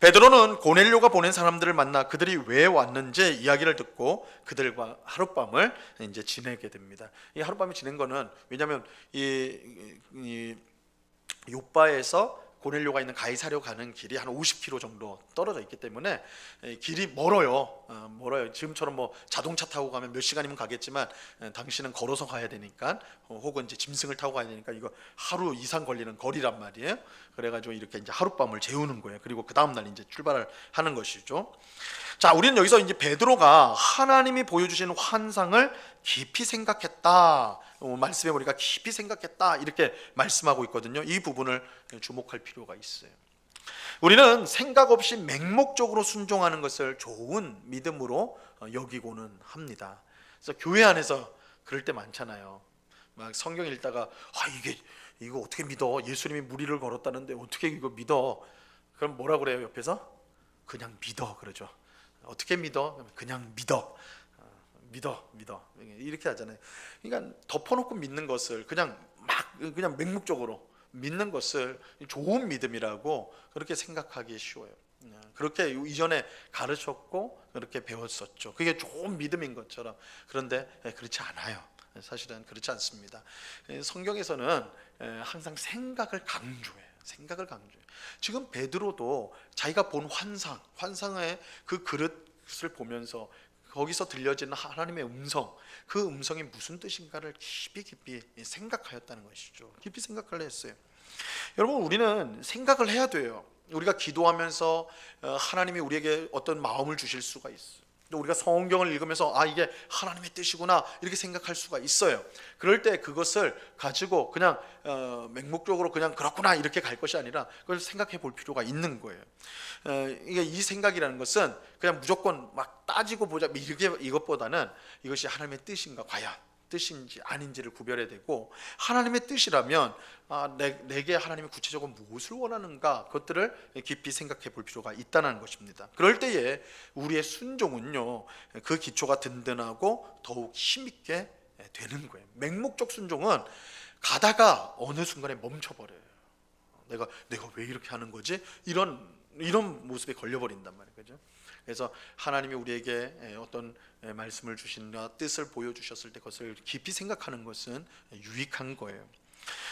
Speaker 1: 베드로는 고넬료가 보낸 사람들을 만나 그들이 왜 왔는지 이야기를 듣고 그들과 하룻밤을 이제 지내게 됩니다. 이 하룻밤을 지낸 거는 왜냐하면 이 요빠에서 고넬료가 있는 가이사랴 가는 길이 한 50km 정도 떨어져 있기 때문에 길이 멀어요. 멀어요. 지금처럼 뭐 자동차 타고 가면 몇 시간이면 가겠지만 당신은 걸어서 가야 되니까 혹은 이제 짐승을 타고 가야 되니까 이거 하루 이상 걸리는 거리란 말이에요. 그래가지고 이렇게 이제 하룻밤을 재우는 거예요. 그리고 그 다음 날 이제 출발을 하는 것이죠. 자, 우리는 여기서 이제 베드로가 하나님이 보여주신 환상을 깊이 생각했다. 말씀에 보니까 깊이 생각했다, 이렇게 말씀하고 있거든요. 이 부분을 주목할 필요가 있어요. 우리는 생각 없이 맹목적으로 순종하는 것을 좋은 믿음으로 여기고는 합니다. 그래서 교회 안에서 그럴 때 많잖아요. 막 성경 읽다가 이거 어떻게 믿어? 예수님이 무리를 걸었다는데 어떻게 이거 믿어? 그럼 뭐라 그래요? 옆에서 그냥 믿어 그러죠. 어떻게 믿어? 그냥 믿어. 믿어 이렇게 하잖아요. 그러니까 덮어놓고 믿는 것을 그냥 맹목적으로 믿는 것을 좋은 믿음이라고 그렇게 생각하기 쉬워요. 그렇게 이전에 가르쳤고 그렇게 배웠었죠. 그게 좋은 믿음인 것처럼. 그런데 그렇지 않아요. 사실은 그렇지 않습니다. 성경에서는 항상 생각을 강조해요. 지금 베드로도 자기가 본 환상의 그 그릇을 보면서 거기서 들려지는 하나님의 음성, 그 음성이 무슨 뜻인가를 깊이 생각하였다는 것이죠. 깊이 생각을 했어요. 여러분, 우리는 생각을 해야 돼요. 우리가 기도하면서 하나님이 우리에게 어떤 마음을 주실 수가 있어요. 또 우리가 성경을 읽으면서 이게 하나님의 뜻이구나, 이렇게 생각할 수가 있어요. 그럴 때 그것을 가지고 그냥 맹목적으로 그냥 그렇구나 이렇게 갈 것이 아니라 그걸 생각해 볼 필요가 있는 거예요. 이 생각이라는 것은 그냥 무조건 막 따지고 보자 이것보다는 이것이 하나님의 뜻인가, 과연 뜻인지 아닌지를 구별해야 되고, 하나님의 뜻이라면 내게 하나님이 구체적으로 무엇을 원하는가, 그것들을 깊이 생각해 볼 필요가 있다는 것입니다. 그럴 때에 우리의 순종은요, 그 기초가 든든하고 더욱 힘있게 되는 거예요. 맹목적 순종은 가다가 어느 순간에 멈춰버려요. 내가 왜 이렇게 하는 거지? 이런 모습에 걸려버린단 말이에요. 그죠? 그래서 하나님이 우리에게 어떤 말씀을 주시나 뜻을 보여주셨을 때 그것을 깊이 생각하는 것은 유익한 거예요.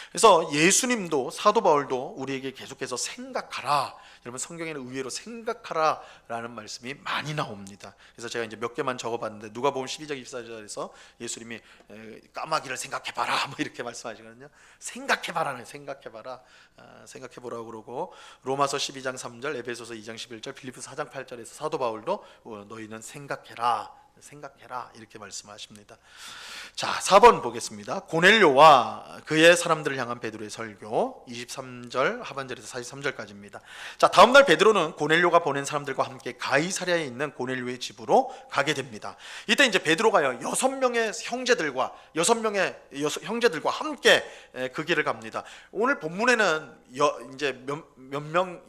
Speaker 1: 그래서 예수님도, 사도 바울도 우리에게 계속해서 생각하라. 여러분, 성경에는 의외로 생각하라 라는 말씀이 많이 나옵니다. 그래서 제가 이제 몇 개만 적어봤는데, 누가복음 12장 24절에서 예수님이 까마귀를 생각해봐라 뭐 이렇게 말씀하시거든요. 생각해봐라는, 생각해보라고 그러고, 로마서 12장 3절, 에베소서 2장 11절, 빌립보서 4장 8절에서 사도 바울도 너희는 생각해라 이렇게 말씀하십니다. 자, 4번 보겠습니다. 고넬료와 그의 사람들을 향한 베드로의 설교, 23절 하반절에서 43절까지입니다. 자, 다음 날 베드로는 고넬료가 보낸 사람들과 함께 가이사랴에 있는 고넬료의 집으로 가게 됩니다. 이때 이제 베드로가요, 6명의 형제들과 함께 그 길을 갑니다. 오늘 본문에는 이제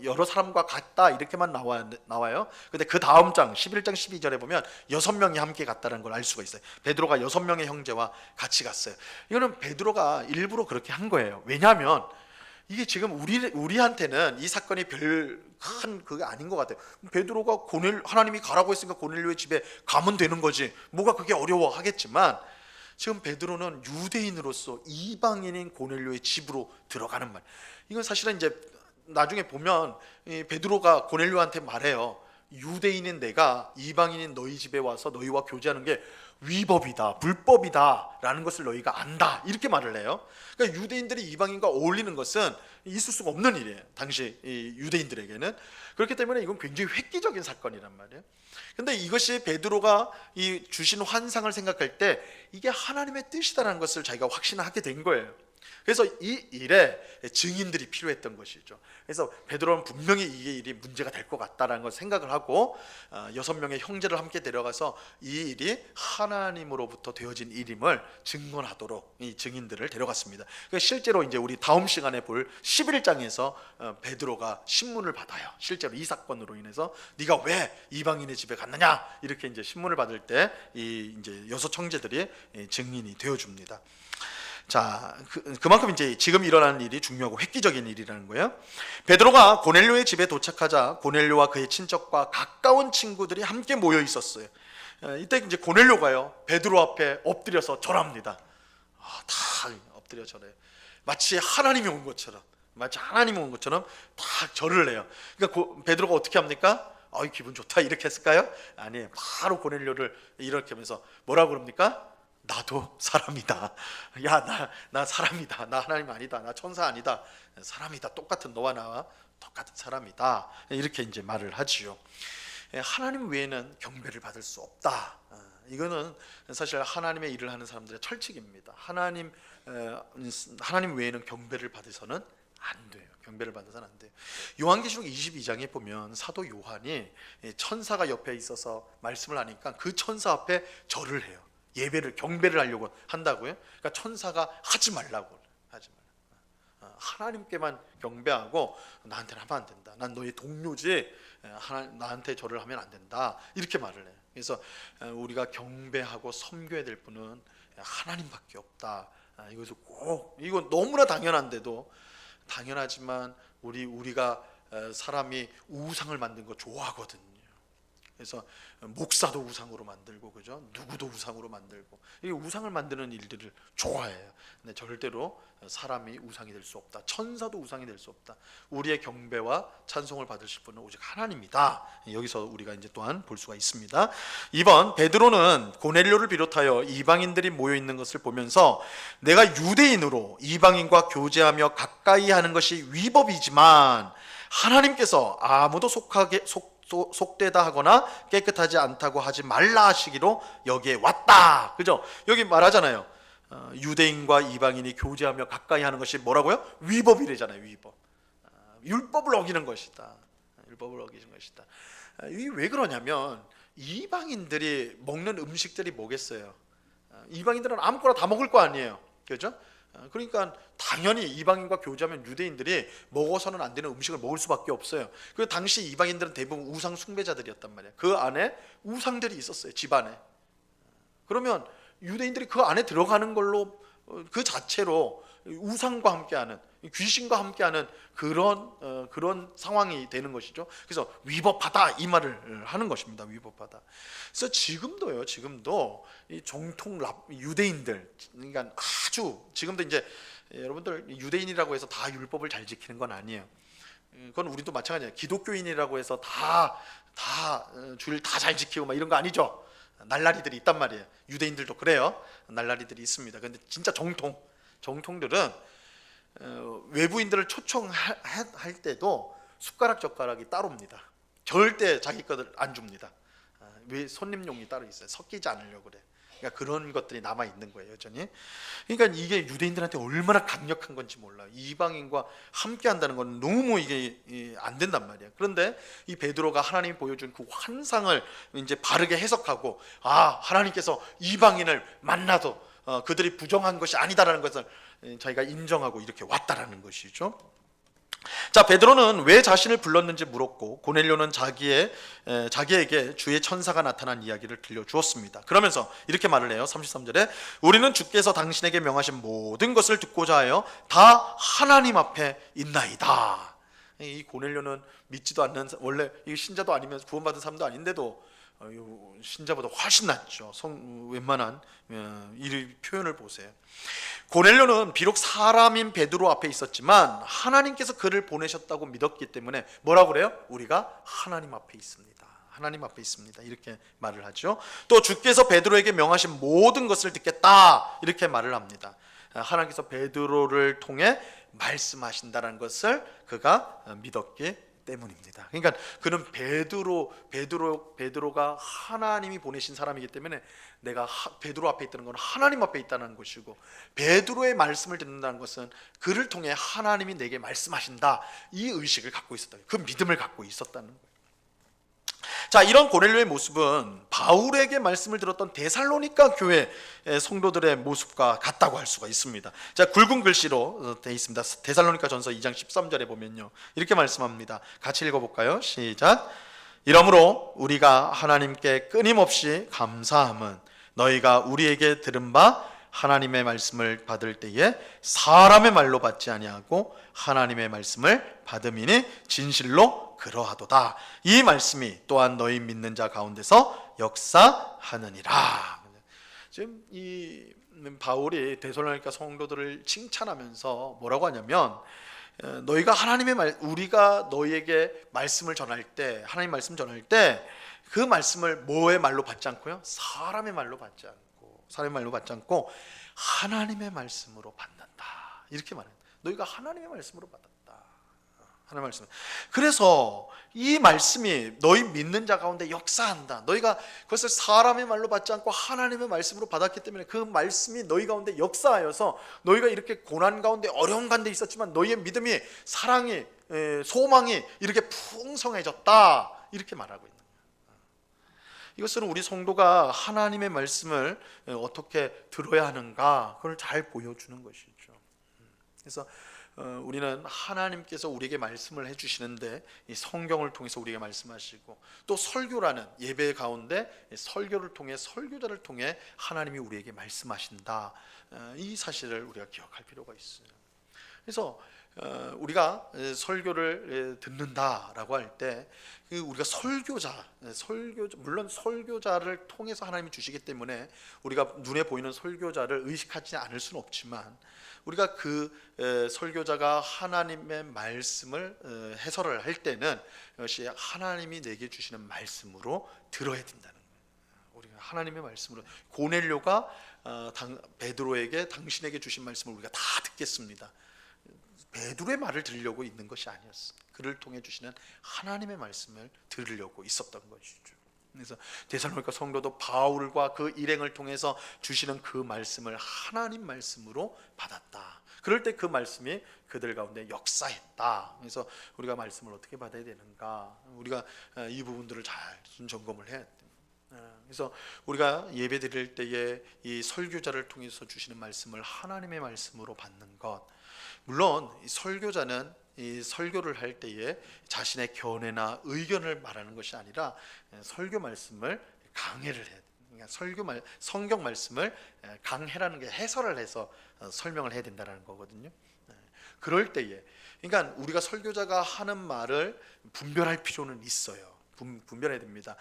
Speaker 1: 여러 사람과 갔다 이렇게만 나와요. 근데 그 다음 장 11장 12절에 보면 6명이 함께 갔다는 걸 알 수가 있어요. 베드로가 6명의 형제와 같이 갔어요. 이거는 베드로가 일부러 그렇게 한 거예요. 왜냐하면 이게 지금 우리한테는 이 사건이 별 큰 그게 아닌 것 같아요. 베드로가 하나님이 가라고 했으니까 고넬료의 집에 가면 되는 거지, 뭐가 그게 어려워 하겠지만, 지금 베드로는 유대인으로서 이방인인 고넬료의 집으로 들어가는 말. 이건 사실은 이제 나중에 보면 베드로가 고넬료한테 말해요. 유대인인 내가 이방인인 너희 집에 와서 너희와 교제하는 게 위법이다, 불법이다라는 것을 너희가 안다, 이렇게 말을 해요. 그러니까 유대인들이 이방인과 어울리는 것은 있을 수가 없는 일이에요, 당시 이 유대인들에게는. 그렇기 때문에 이건 굉장히 획기적인 사건이란 말이에요. 근데 이것이 베드로가 이 주신 환상을 생각할 때 이게 하나님의 뜻이다라는 것을 자기가 확신하게 된 거예요. 그래서 이 일에 증인들이 필요했던 것이죠. 그래서 베드로는 분명히 이 일이 문제가 될 것 같다라는 걸 생각을 하고 6명의 형제를 함께 데려가서 이 일이 하나님으로부터 되어진 일임을 증언하도록 이 증인들을 데려갔습니다. 실제로 이제 우리 다음 시간에 볼 11장에서 베드로가 신문을 받아요. 실제로 이 사건으로 인해서 네가 왜 이방인의 집에 갔느냐, 이렇게 이제 신문을 받을 때 이 이제 6 형제들이 증인이 되어 줍니다. 자, 그만큼 이제 지금 일어나는 일이 중요하고 획기적인 일이라는 거예요. 베드로가 고넬료의 집에 도착하자 고넬료와 그의 친척과 가까운 친구들이 함께 모여 있었어요. 이때 이제 고넬료가요, 베드로 앞에 엎드려서 절합니다. 다 엎드려 절해요. 마치 하나님이 온 것처럼, 다 절을 해요. 그러니까 베드로가 어떻게 합니까? 기분 좋다, 이렇게 했을까요? 아니에요. 바로 고넬료를 이렇게 하면서 뭐라고 그럽니까? 나도 사람이다. 야, 나 사람이다. 나 하나님 아니다. 나 천사 아니다. 사람이다. 똑같은 너와 나와 똑같은 사람이다. 이렇게 이제 말을 하지요. 하나님 외에는 경배를 받을 수 없다. 이거는 사실 하나님의 일을 하는 사람들의 철칙입니다. 하나님 외에는 경배를 받아서는 안 돼요. 경배를 받아서는 안 돼요. 요한계시록 22장에 보면 사도 요한이 천사가 옆에 있어서 말씀을 하니까 그 천사 앞에 절을 해요. 경배를 하려고 한다고요. 그러니까 천사가 하지 말라고, 하나님께만 경배하고 나한테는 하면 안 된다. 난 너의 동료지, 나한테 절을 하면 안 된다, 이렇게 말을 해요. 그래서 우리가 경배하고 섬겨야 될 분은 하나님밖에 없다. 이것을 꼭, 이건 너무나 당연한데도, 당연하지만 우리가 사람이 우상을 만든 거 좋아하거든요. 그래서 목사도 우상으로 만들고, 그죠? 누구도 우상으로 만들고, 이 우상을 만드는 일들을 좋아해요. 근데 절대로 사람이 우상이 될 수 없다. 천사도 우상이 될 수 없다. 우리의 경배와 찬송을 받으실 분은 오직 하나님이다. 여기서 우리가 이제 또한 볼 수가 있습니다. 2번, 베드로는 고넬료를 비롯하여 이방인들이 모여 있는 것을 보면서 내가 유대인으로 이방인과 교제하며 가까이 하는 것이 위법이지만 하나님께서 아무도 속되다 하거나 깨끗하지 않다고 하지 말라 하시기로 여기에 왔다. 그죠? 여기 말하잖아요. 유대인과 이방인이 교제하며 가까이 하는 것이 뭐라고요? 위법이래잖아요. 위법. 율법을 어기는 것이다. 율법을 어기는 것이다. 이게 왜 그러냐면 이방인들이 먹는 음식들이 뭐겠어요? 이방인들은 아무거나 다 먹을 거 아니에요. 그죠? 그러니까 당연히 이방인과 교제하면 유대인들이 먹어서는 안 되는 음식을 먹을 수밖에 없어요. 그 당시 이방인들은 대부분 우상 숭배자들이었단 말이에요. 그 안에 우상들이 있었어요, 집 안에. 그러면 유대인들이 그 안에 들어가는 걸로 그 자체로 우상과 함께하는, 귀신과 함께하는 그런 상황이 되는 것이죠. 그래서 위법하다, 이 말을 하는 것입니다. 위법하다. 그래서 지금도 이 정통 유대인들, 그러니까 아주 지금도 이제 여러분들 유대인이라고 해서 다 율법을 잘 지키는 건 아니에요. 그건 우리도 마찬가지예요. 기독교인이라고 해서 다 주일 다 잘 지키고 막 이런 거 아니죠. 날라리들이 있단 말이에요. 유대인들도 그래요. 날라리들이 있습니다. 근데 진짜 정통들은 외부인들을 초청할 때도 숟가락 젓가락이 따로입니다. 절대 자기 것을 안 줍니다. 왜 손님용이 따로 있어요. 섞이지 않으려고 그래. 그러니까 그런 것들이 남아 있는 거예요, 여전히. 그러니까 이게 유대인들한테 얼마나 강력한 건지 몰라요. 이방인과 함께 한다는 건 너무 이게 안 된단 말이에요. 그런데 이 베드로가 하나님이 보여준 그 환상을 이제 바르게 해석하고, 하나님께서 이방인을 만나도 그들이 부정한 것이 아니다라는 것을 자기가 인정하고 이렇게 왔다라는 것이죠. 자, 베드로는 왜 자신을 불렀는지 물었고 고넬료는 자기에게 주의 천사가 나타난 이야기를 들려주었습니다. 그러면서 이렇게 말을 해요. 33절에 우리는 주께서 당신에게 명하신 모든 것을 듣고자 하여 다 하나님 앞에 있나이다. 이 고넬료는 믿지도 않는, 원래 신자도 아니면 구원받은 사람도 아닌데도 신자보다 훨씬 낫죠. 웬만한 이 표현을 보세요. 고넬료는 비록 사람인 베드로 앞에 있었지만 하나님께서 그를 보내셨다고 믿었기 때문에 뭐라고 그래요? 우리가 하나님 앞에 있습니다. 하나님 앞에 있습니다. 이렇게 말을 하죠. 또 주께서 베드로에게 명하신 모든 것을 듣겠다. 이렇게 말을 합니다. 하나님께서 베드로를 통해 말씀하신다는 것을 그가 믿었기 때문입니다. 그러니까 그는 베드로가 하나님이 보내신 사람이기 때문에 내가 베드로 앞에 있다는 것은 하나님 앞에 있다는 것이고, 베드로의 말씀을 듣는다는 것은 그를 통해 하나님이 내게 말씀하신다, 이 의식을 갖고 있었다, 그 믿음을 갖고 있었다는 거예요. 자, 이런 고넬료의 모습은 바울에게 말씀을 들었던 데살로니가 교회 성도들의 모습과 같다고 할 수가 있습니다. 자, 굵은 글씨로 되어 있습니다. 데살로니가 전서 2장 13절에 보면요, 이렇게 말씀합니다. 같이 읽어볼까요? 시작. 이러므로 우리가 하나님께 끊임없이 감사함은 너희가 우리에게 들은 바 하나님의 말씀을 받을 때에 사람의 말로 받지 아니하고 하나님의 말씀을 받음이니 진실로 그러하도다. 이 말씀이 또한 너희 믿는 자 가운데서 역사하느니라. 지금 이 바울이 데살로니가 성도들을 칭찬하면서 뭐라고 하냐면, 너희가 하나님의 우리가 너희에게 말씀을 전할 때, 하나님 말씀 전할 때 그 말씀을 뭐의 말로 받지 않고요, 사람의 말로 받지 않고 하나님의 말씀으로 받는다, 이렇게 말해요. 너희가 하나님의 말씀으로 받았다. 하나님의 말씀. 그래서 이 말씀이 너희 믿는 자 가운데 역사한다. 너희가 그것을 사람의 말로 받지 않고 하나님의 말씀으로 받았기 때문에 그 말씀이 너희 가운데 역사하여서 너희가 이렇게 고난 가운데 어려운 가운데 있었지만 너희의 믿음이, 사랑이, 소망이 이렇게 풍성해졌다, 이렇게 말하고 있는 거예요. 이것은 우리 성도가 하나님의 말씀을 어떻게 들어야 하는가, 그걸 잘 보여주는 것이죠. 그래서 우리는 하나님께서 우리에게 말씀을 해주시는데 이 성경을 통해서 우리에게 말씀하시고, 또 설교라는 예배 가운데 설교를 통해, 설교자를 통해 하나님이 우리에게 말씀하신다, 이 사실을 우리가 기억할 필요가 있어요. 그래서 우리가 설교를 듣는다라고 할 때 우리가 물론 설교자를 통해서 하나님이 주시기 때문에 우리가 눈에 보이는 설교자를 의식하지 않을 수는 없지만, 우리가 그 설교자가 하나님의 말씀을 해설을 할 때는 이것이 하나님이 내게 주시는 말씀으로 들어야 된다는 거예요. 우리가 하나님의 말씀으로, 고넬료가 베드로에게 당신에게 주신 말씀을 우리가 다 듣겠습니다. 베드로의 말을 들으려고 있는 것이 아니었어요. 그를 통해 주시는 하나님의 말씀을 들으려고 있었던 것이죠. 그래서 데살로니가 성도도 바울과 그 일행을 통해서 주시는 그 말씀을 하나님 말씀으로 받았다. 그럴 때 그 말씀이 그들 가운데 역사했다. 그래서 우리가 말씀을 어떻게 받아야 되는가, 우리가 이 부분들을 잘 점검을 해야 됩니다. 그래서 우리가 예배 드릴 때에 이 설교자를 통해서 주시는 말씀을 하나님의 말씀으로 받는 것, 물론 이 설교자는 이 설교를 할 때에 자신의 견해나 의견을 말하는 것이 아니라 설교 말씀을 강해를 해야 돼요. 그러니까 성경 말씀을 강해라는 게 해설을 해서 설명을 해야 된다는 거거든요. 그럴 때에, 그러니까 우리가 설교자가 하는 말을 분별할 필요는 있어요. 분별해야 됩니다.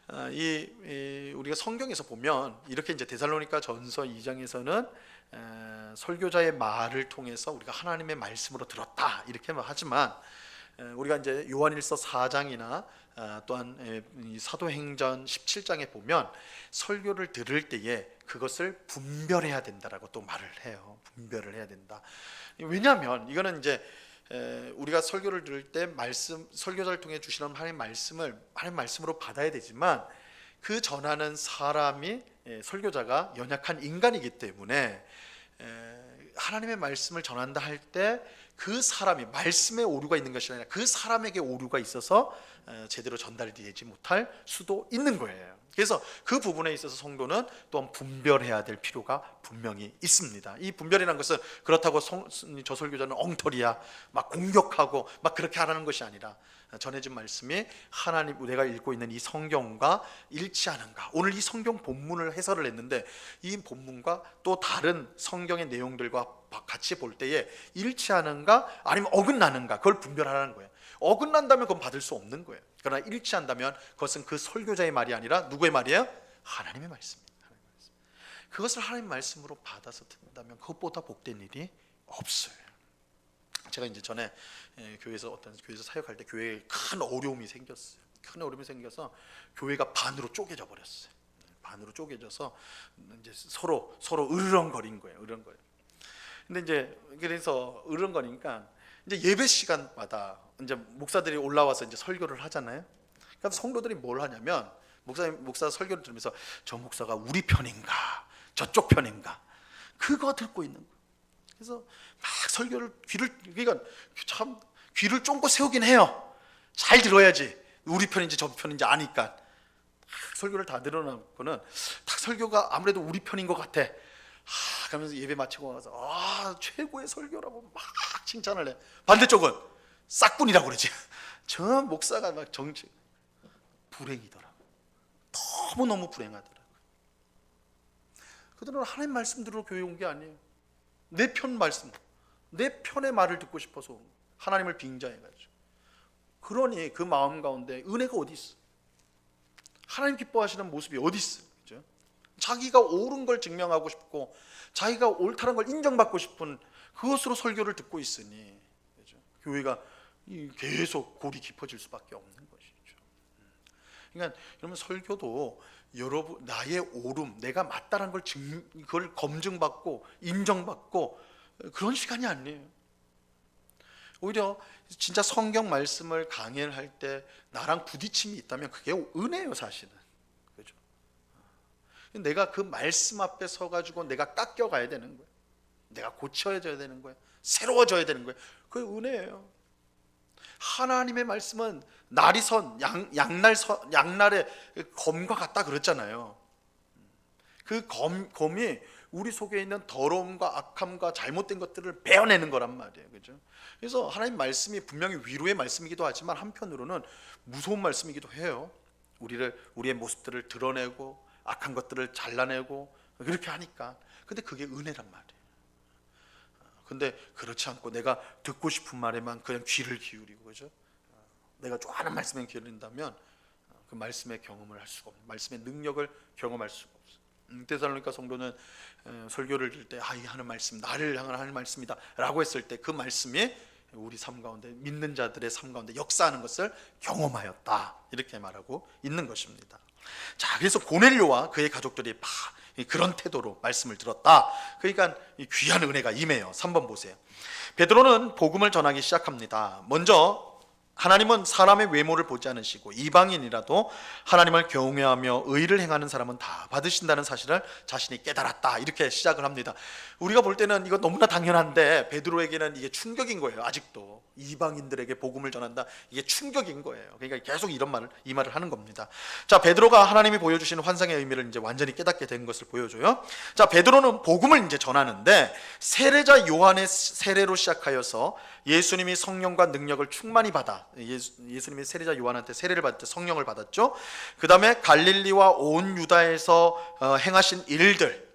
Speaker 1: 우리가 성경에서 보면 이렇게 이제 데살로니가 전서 2장에서는 설교자의 말을 통해서 우리가 하나님의 말씀으로 들었다, 이렇게 하지만 우리가 이제 요한일서 4장이나 또한 사도행전 17장에 보면 설교를 들을 때에 그것을 분별해야 된다라고 또 말을 해요. 분별을 해야 된다. 왜냐하면 이거는 이제 우리가 설교를 들을 때 설교자를 통해 주시는 하나님의 말씀으로 받아야 되지만, 그 전하는 사람이, 설교자가 연약한 인간이기 때문에 하나님의 말씀을 전한다 할 때 그 사람이, 말씀에 오류가 있는 것이 아니라 그 사람에게 오류가 있어서 제대로 전달이 되지 못할 수도 있는 거예요. 그래서 그 부분에 있어서 성도는 또한 분별해야 될 필요가 분명히 있습니다. 이 분별이라는 것은 그렇다고 저 설교자는 엉터리야, 막 공격하고 막 그렇게 하라는 것이 아니라, 전해진 말씀이 하나님, 내가 읽고 있는 이 성경과 일치하는가, 오늘 이 성경 본문을 해설을 했는데 이 본문과 또 다른 성경의 내용들과 같이 볼 때에 일치하는가 아니면 어긋나는가, 그걸 분별하라는 거예요. 어긋난다면 그건 받을 수 없는 거예요. 그러나 일치한다면 그것은 그 설교자의 말이 아니라 누구의 말이에요? 하나님의 말씀입니다. 그것을 하나님의 말씀으로 받아서 듣는다면 그것보다 복된 일이 없어요. 제가 이제 전에 어떤 교회에서 사역할 때 교회에 큰 어려움이 생겼어요. 큰 어려움이 생겨서 교회가 반으로 쪼개져 버렸어요. 반으로 쪼개져서 이제 서로 으르렁거린 거예요. 으르렁거려. 근데 이제 그래서 으르렁거리니까 이제 예배 시간마다 이제 목사들이 올라와서 이제 설교를 하잖아요. 그럼 성도들이 뭘 하냐면 목사 설교를 들으면서 저 목사가 우리 편인가 저쪽 편인가 그거 듣고 있는 거예요. 그래서 막 설교를 그러니까 참 귀를 쫑긋 세우긴 해요. 잘 들어야지 우리 편인지 저 편인지 아니까. 설교를 다 들어놓고는 딱 설교가 아무래도 우리 편인 것 같아. 그러면서 예배 마치고 와서 최고의 설교라고 막 칭찬을 해. 반대쪽은 싹군이라고 그러지. 저 목사가 막 정치 불행이더라고. 너무 불행하더라고. 그들은 하나님 말씀 들으러 교회 온 게 아니에요. 내 편 말씀, 내 편의 말을 듣고 싶어서 하나님을 빙자해가지고. 그러니 그 마음 가운데 은혜가 어디 있어? 하나님 기뻐하시는 모습이 어디 있어? 그죠? 자기가 옳은 걸 증명하고 싶고 자기가 옳다는 걸 인정받고 싶은 그것으로 설교를 듣고 있으니, 그죠? 교회가 계속 골이 깊어질 수밖에 없는 것이죠. 그러니까 여러분 설교도 여러분 나의 옳음, 내가 맞다는 걸 그걸 검증받고 인정받고 그런 시간이 아니에요. 오히려 진짜 성경 말씀을 강의를 할 때 나랑 부딪힘이 있다면 그게 은혜예요, 사실은. 그죠? 내가 그 말씀 앞에 서가지고 내가 깎여가야 되는 거예요. 내가 고쳐져야 되는 거예요. 새로워져야 되는 거예요. 그게 은혜예요. 하나님의 말씀은 날이 선 양날의 검과 같다 그랬잖아요. 그 검이 우리 속에 있는 더러움과 악함과 잘못된 것들을 베어내는 거란 말이에요. 그죠? 그래서 하나님 말씀이 분명히 위로의 말씀이기도 하지만 한편으로는 무서운 말씀이기도 해요. 우리의 모습들을 드러내고 악한 것들을 잘라내고 그렇게 하니까. 근데 그게 은혜란 말이에요. 근데 그렇지 않고 내가 듣고 싶은 말에만 그냥 귀를 기울이고, 그죠? 내가 좋아하는 말씀에 기울인다면 그 말씀의 경험을 할 수가 없는, 말씀의 능력을 경험할 수가 없어요. 데살로니가 성도는 설교를 들을 때 이 하는 말씀, 나를 향한 하는 말씀이다 라고 했을 때 그 말씀이 우리 삶 가운데, 믿는 자들의 삶 가운데 역사하는 것을 경험하였다, 이렇게 말하고 있는 것입니다. 자, 그래서 고넬료와 그의 가족들이 그런 태도로 말씀을 들었다. 그러니까 귀한 은혜가 임해요. 3번 보세요. 베드로는 복음을 전하기 시작합니다. 먼저 하나님은 사람의 외모를 보지 않으시고 이방인이라도 하나님을 경외하며 의를 행하는 사람은 다 받으신다는 사실을 자신이 깨달았다, 이렇게 시작을 합니다. 우리가 볼 때는 이거 너무나 당연한데 베드로에게는 이게 충격인 거예요. 아직도 이방인들에게 복음을 전한다, 이게 충격인 거예요. 그러니까 계속 이 말을 하는 겁니다. 자, 베드로가 하나님이 보여주시는 환상의 의미를 이제 완전히 깨닫게 된 것을 보여줘요. 자, 베드로는 복음을 이제 전하는데 세례자 요한의 세례로 시작하여서 예수님이 성령과 능력을 충만히 받아, 예수님이 세례자 요한한테 세례를 받을 때 성령을 받았죠. 그 다음에 갈릴리와 온 유다에서 행하신 일들,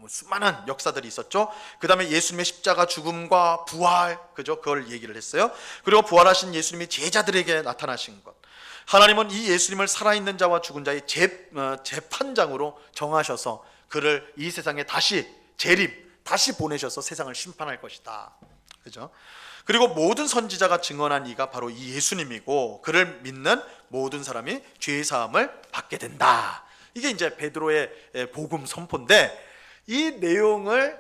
Speaker 1: 수많은 역사들이 있었죠. 그 다음에 예수님의 십자가 죽음과 부활, 그죠? 그걸 얘기를 했어요. 그리고 부활하신 예수님이 제자들에게 나타나신 것, 하나님은 이 예수님을 살아있는 자와 죽은 자의 재판장으로 정하셔서 그를 이 세상에 다시 보내셔서 세상을 심판할 것이다, 그죠? 그리고 모든 선지자가 증언한 이가 바로 이 예수님이고 그를 믿는 모든 사람이 죄의 사함을 받게 된다. 이게 이제 베드로의 복음 선포인데, 이 내용을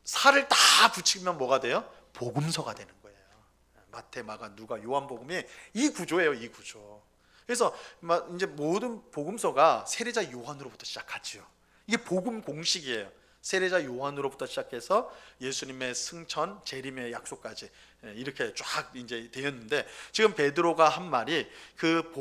Speaker 1: 살을 다 붙이면 뭐가 돼요? 복음서가 되는 거예요. 마태, 마가, 누가, 요한복음이 이 구조예요, 이 구조. 그래서 이제 모든 복음서가 세례자 요한으로부터 시작하죠. 이게 복음 공식이에요. 세례자 요한으로부터 시작해서 예수님의 승천, 재림의 약속까지 이렇게 쫙 이제 되었는데, 지금 베드로가 한 말이 그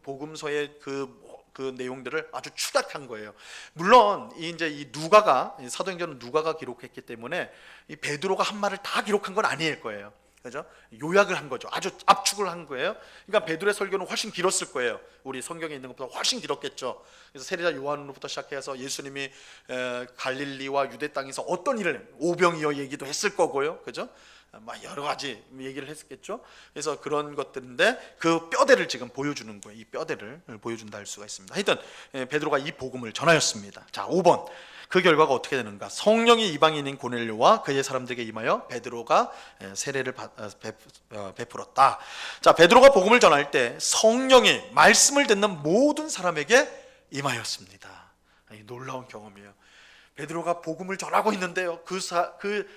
Speaker 1: 복음서의 그 내용들을 아주 축약한 거예요. 물론 이제 이 누가가, 사도행전은 누가가 기록했기 때문에 이 베드로가 한 말을 다 기록한 건 아닐 거예요. 그죠? 요약을 한 거죠. 아주 압축을 한 거예요. 그러니까 베드로의 설교는 훨씬 길었을 거예요. 우리 성경에 있는 것보다 훨씬 길었겠죠. 그래서 세례자 요한으로부터 시작해서 예수님이 갈릴리와 유대 땅에서 어떤 일을 오병이어 얘기도 했을 거고요. 그죠? 막 여러 가지 얘기를 했었겠죠. 그래서 그런 것들인데 그 뼈대를 지금 보여주는 거예요. 이 뼈대를 보여준다 할 수가 있습니다. 하여튼 베드로가 이 복음을 전하였습니다. 자, 5번. 그 결과가 어떻게 되는가? 성령이 이방인인 고넬료와 그의 사람들에게 임하여 베드로가 세례를 베풀었다. 자, 베드로가 복음을 전할 때 성령이 말씀을 듣는 모든 사람에게 임하였습니다. 이 놀라운 경험이에요. 베드로가 복음을 전하고 있는데요, 그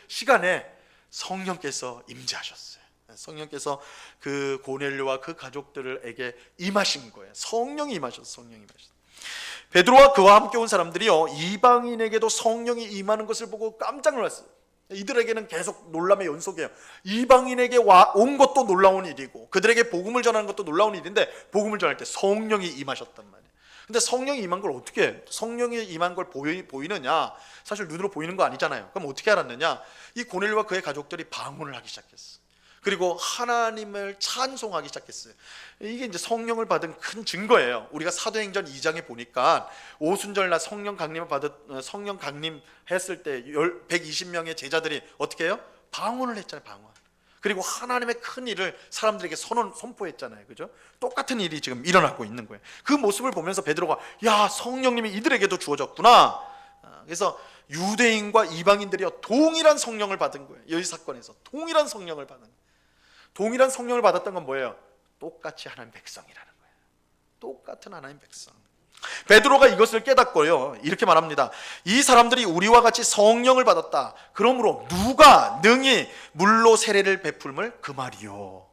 Speaker 1: 시간에 성령께서 임재하셨어요. 성령께서 그 고넬료와 그 가족들에게 임하신 거예요. 성령이 임하셨어요. 성령이 임하셨어요. 베드로와 그와 함께 온 사람들이요, 이방인에게도 성령이 임하는 것을 보고 깜짝 놀랐어요. 이들에게는 계속 놀람의 연속이에요. 이방인에게 온 것도 놀라운 일이고 그들에게 복음을 전하는 것도 놀라운 일인데, 복음을 전할 때 성령이 임하셨단 말이에요. 근데 성령이 임한 걸 어떻게, 성령이 임한 걸 보이느냐? 사실 눈으로 보이는 거 아니잖아요. 그럼 어떻게 알았느냐? 이 고넬료와 그의 가족들이 방언을 하기 시작했어요. 그리고 하나님을 찬송하기 시작했어요. 이게 이제 성령을 받은 큰 증거예요. 우리가 사도행전 2장에 보니까 오순절날 성령 강림했을 때 120명의 제자들이 어떻게 해요? 방언을 했잖아요. 방언. 그리고 하나님의 큰 일을 사람들에게 선포했잖아요. 그죠? 똑같은 일이 지금 일어나고 있는 거예요. 그 모습을 보면서 베드로가, 야, 성령님이 이들에게도 주어졌구나. 그래서 유대인과 이방인들이요, 동일한 성령을 받은 거예요. 이 사건에서 동일한 성령을 받은 거예요. 동일한 성령을 받았던 건 뭐예요? 똑같이 하나님 백성이라는 거예요. 똑같은 하나님 백성. 베드로가 이것을 깨닫고요, 이렇게 말합니다. 이 사람들이 우리와 같이 성령을 받았다. 그러므로 누가 능히 물로 세례를 베풀물? 그 말이요.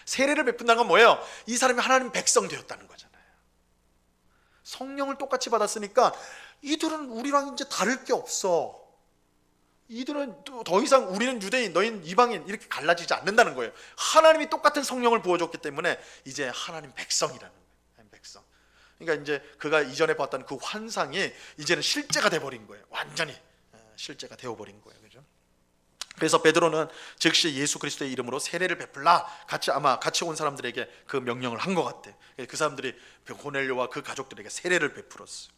Speaker 1: 세례를 베푼다는 건 뭐예요? 이 사람이 하나님 백성 되었다는 거잖아요. 성령을 똑같이 받았으니까 이들은 우리랑 이제 다를 게 없어. 이들은 더 이상 우리는 유대인, 너희는 이방인 이렇게 갈라지지 않는다는 거예요. 하나님이 똑같은 성령을 부어줬기 때문에 이제 하나님 백성이라는 거예요. 하나님 백성. 그러니까 이제 그가 이전에 봤던 그 환상이 이제는 실제가 돼버린 거예요. 완전히 실제가 되어버린 거예요. 그죠? 그래서 베드로는 즉시 예수 그리스도의 이름으로 세례를 베풀라, 아마 같이 온 사람들에게 그 명령을 한 것 같아요. 그 사람들이 고넬료와 그 가족들에게 세례를 베풀었어요.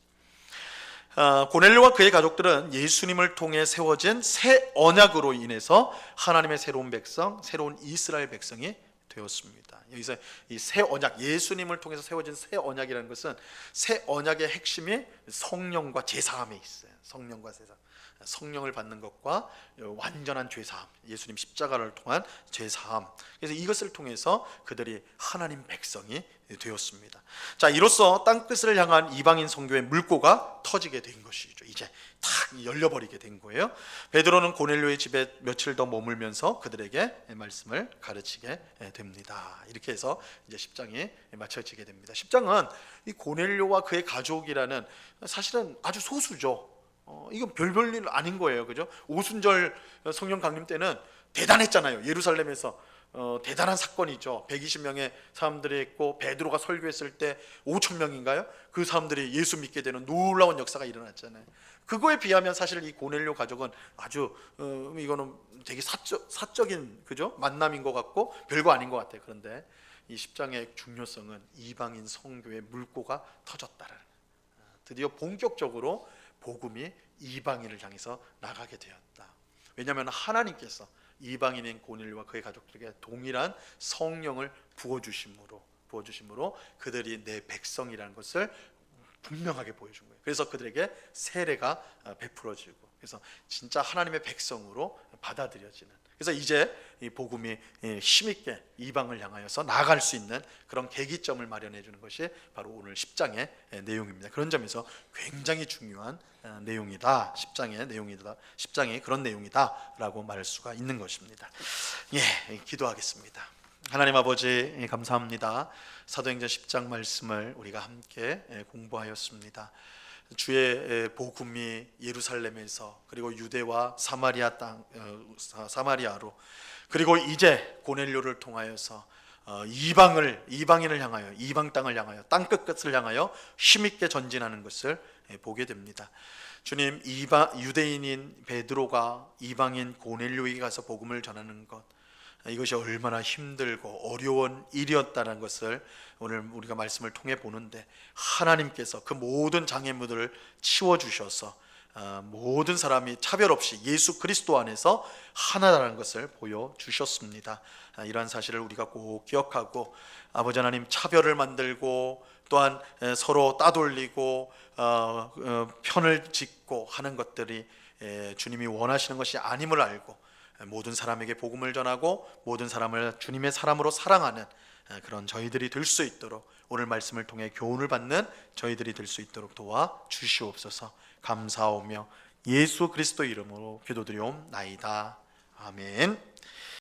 Speaker 1: 고넬료와 그의 가족들은 예수님을 통해 세워진 새 언약으로 인해서 하나님의 새로운 백성, 새로운 이스라엘 백성이 되었습니다. 여기서 이 새 언약, 예수님을 통해서 세워진 새 언약이라는 것은, 새 언약의 핵심이 성령과 제사함에 있어요. 성령과 제사함. 성령을 받는 것과 완전한 죄사함, 예수님 십자가를 통한 죄사함. 그래서 이것을 통해서 그들이 하나님 백성이 되었습니다. 자, 이로써 땅끝을 향한 이방인 선교의 물꼬가 터지게 된 것이죠. 이제 탁 열려버리게 된 거예요. 베드로는 고넬료의 집에 며칠 더 머물면서 그들에게 말씀을 가르치게 됩니다. 이렇게 해서 이제 10장이 마쳐지게 됩니다. 10장은 이 고넬료와 그의 가족이라는, 사실은 아주 소수죠. 이건 별일 아닌 거예요. 그죠? 오순절 성령 강림 때는 대단했잖아요. 예루살렘에서 대단한 사건이죠. 120명의 사람들이 있고, 베드로가 설교했을 때 5,000명인가요? 그 사람들이 예수 믿게 되는 놀라운 역사가 일어났잖아요. 그거에 비하면 사실 이 고넬료 가족은 아주 이거는 되게 사적인, 그죠? 만남인 것 같고 별거 아닌 것 같아요. 그런데 이 10장의 중요성은 이방인 선교의 물꼬가 터졌다라는, 드디어 본격적으로 복음이 이방인을 향해서 나가게 되었다. 왜냐하면 하나님께서 이방인인 고넬료와 그의 가족들에게 동일한 성령을 부어주심으로 그들이 내 백성이라는 것을 분명하게 보여준 거예요. 그래서 그들에게 세례가 베풀어지고, 그래서 진짜 하나님의 백성으로 받아들여지는, 그래서 이제 이 복음이 힘있게 이방을 향하여서 나아갈 수 있는 그런 계기점을 마련해 주는 것이 바로 오늘 10장의 내용입니다. 그런 점에서 굉장히 중요한 내용이다. 10장의 내용이다. 10장이 그런 내용이다라고 말할 수가 있는 것입니다. 기도하겠습니다. 하나님 아버지, 감사합니다. 사도행전 10장 말씀을 우리가 함께 공부하였습니다. 주의 복음이 예루살렘에서, 그리고 유대와 사마리아 땅, 사마리아로, 그리고 이제 고넬료를 통하여서 이방인을 향하여, 이방 땅을 향하여, 땅 끝끝을 향하여 힘있게 전진하는 것을 보게 됩니다. 주님, 유대인인 베드로가 이방인 고넬료에게 가서 복음을 전하는 것, 이것이 얼마나 힘들고 어려운 일이었다는 것을 오늘 우리가 말씀을 통해 보는데, 하나님께서 그 모든 장애물들을 치워주셔서 모든 사람이 차별 없이 예수 그리스도 안에서 하나라는 것을 보여주셨습니다. 이러한 사실을 우리가 꼭 기억하고 아버지 하나님 차별을 만들고 또한 서로 따돌리고 편을 짓고 하는 것들이 주님이 원하시는 것이 아님을 알고 모든 사람에게 복음을 전하고 모든 사람을 주님의 사람으로 사랑하는 그런 저희들이 될 수 있도록 오늘 말씀을 통해 교훈을 받는 저희들이 될 수 있도록 도와 주시옵소서. 감사하오며 예수 그리스도 이름으로 기도드리옵나이다. 아멘.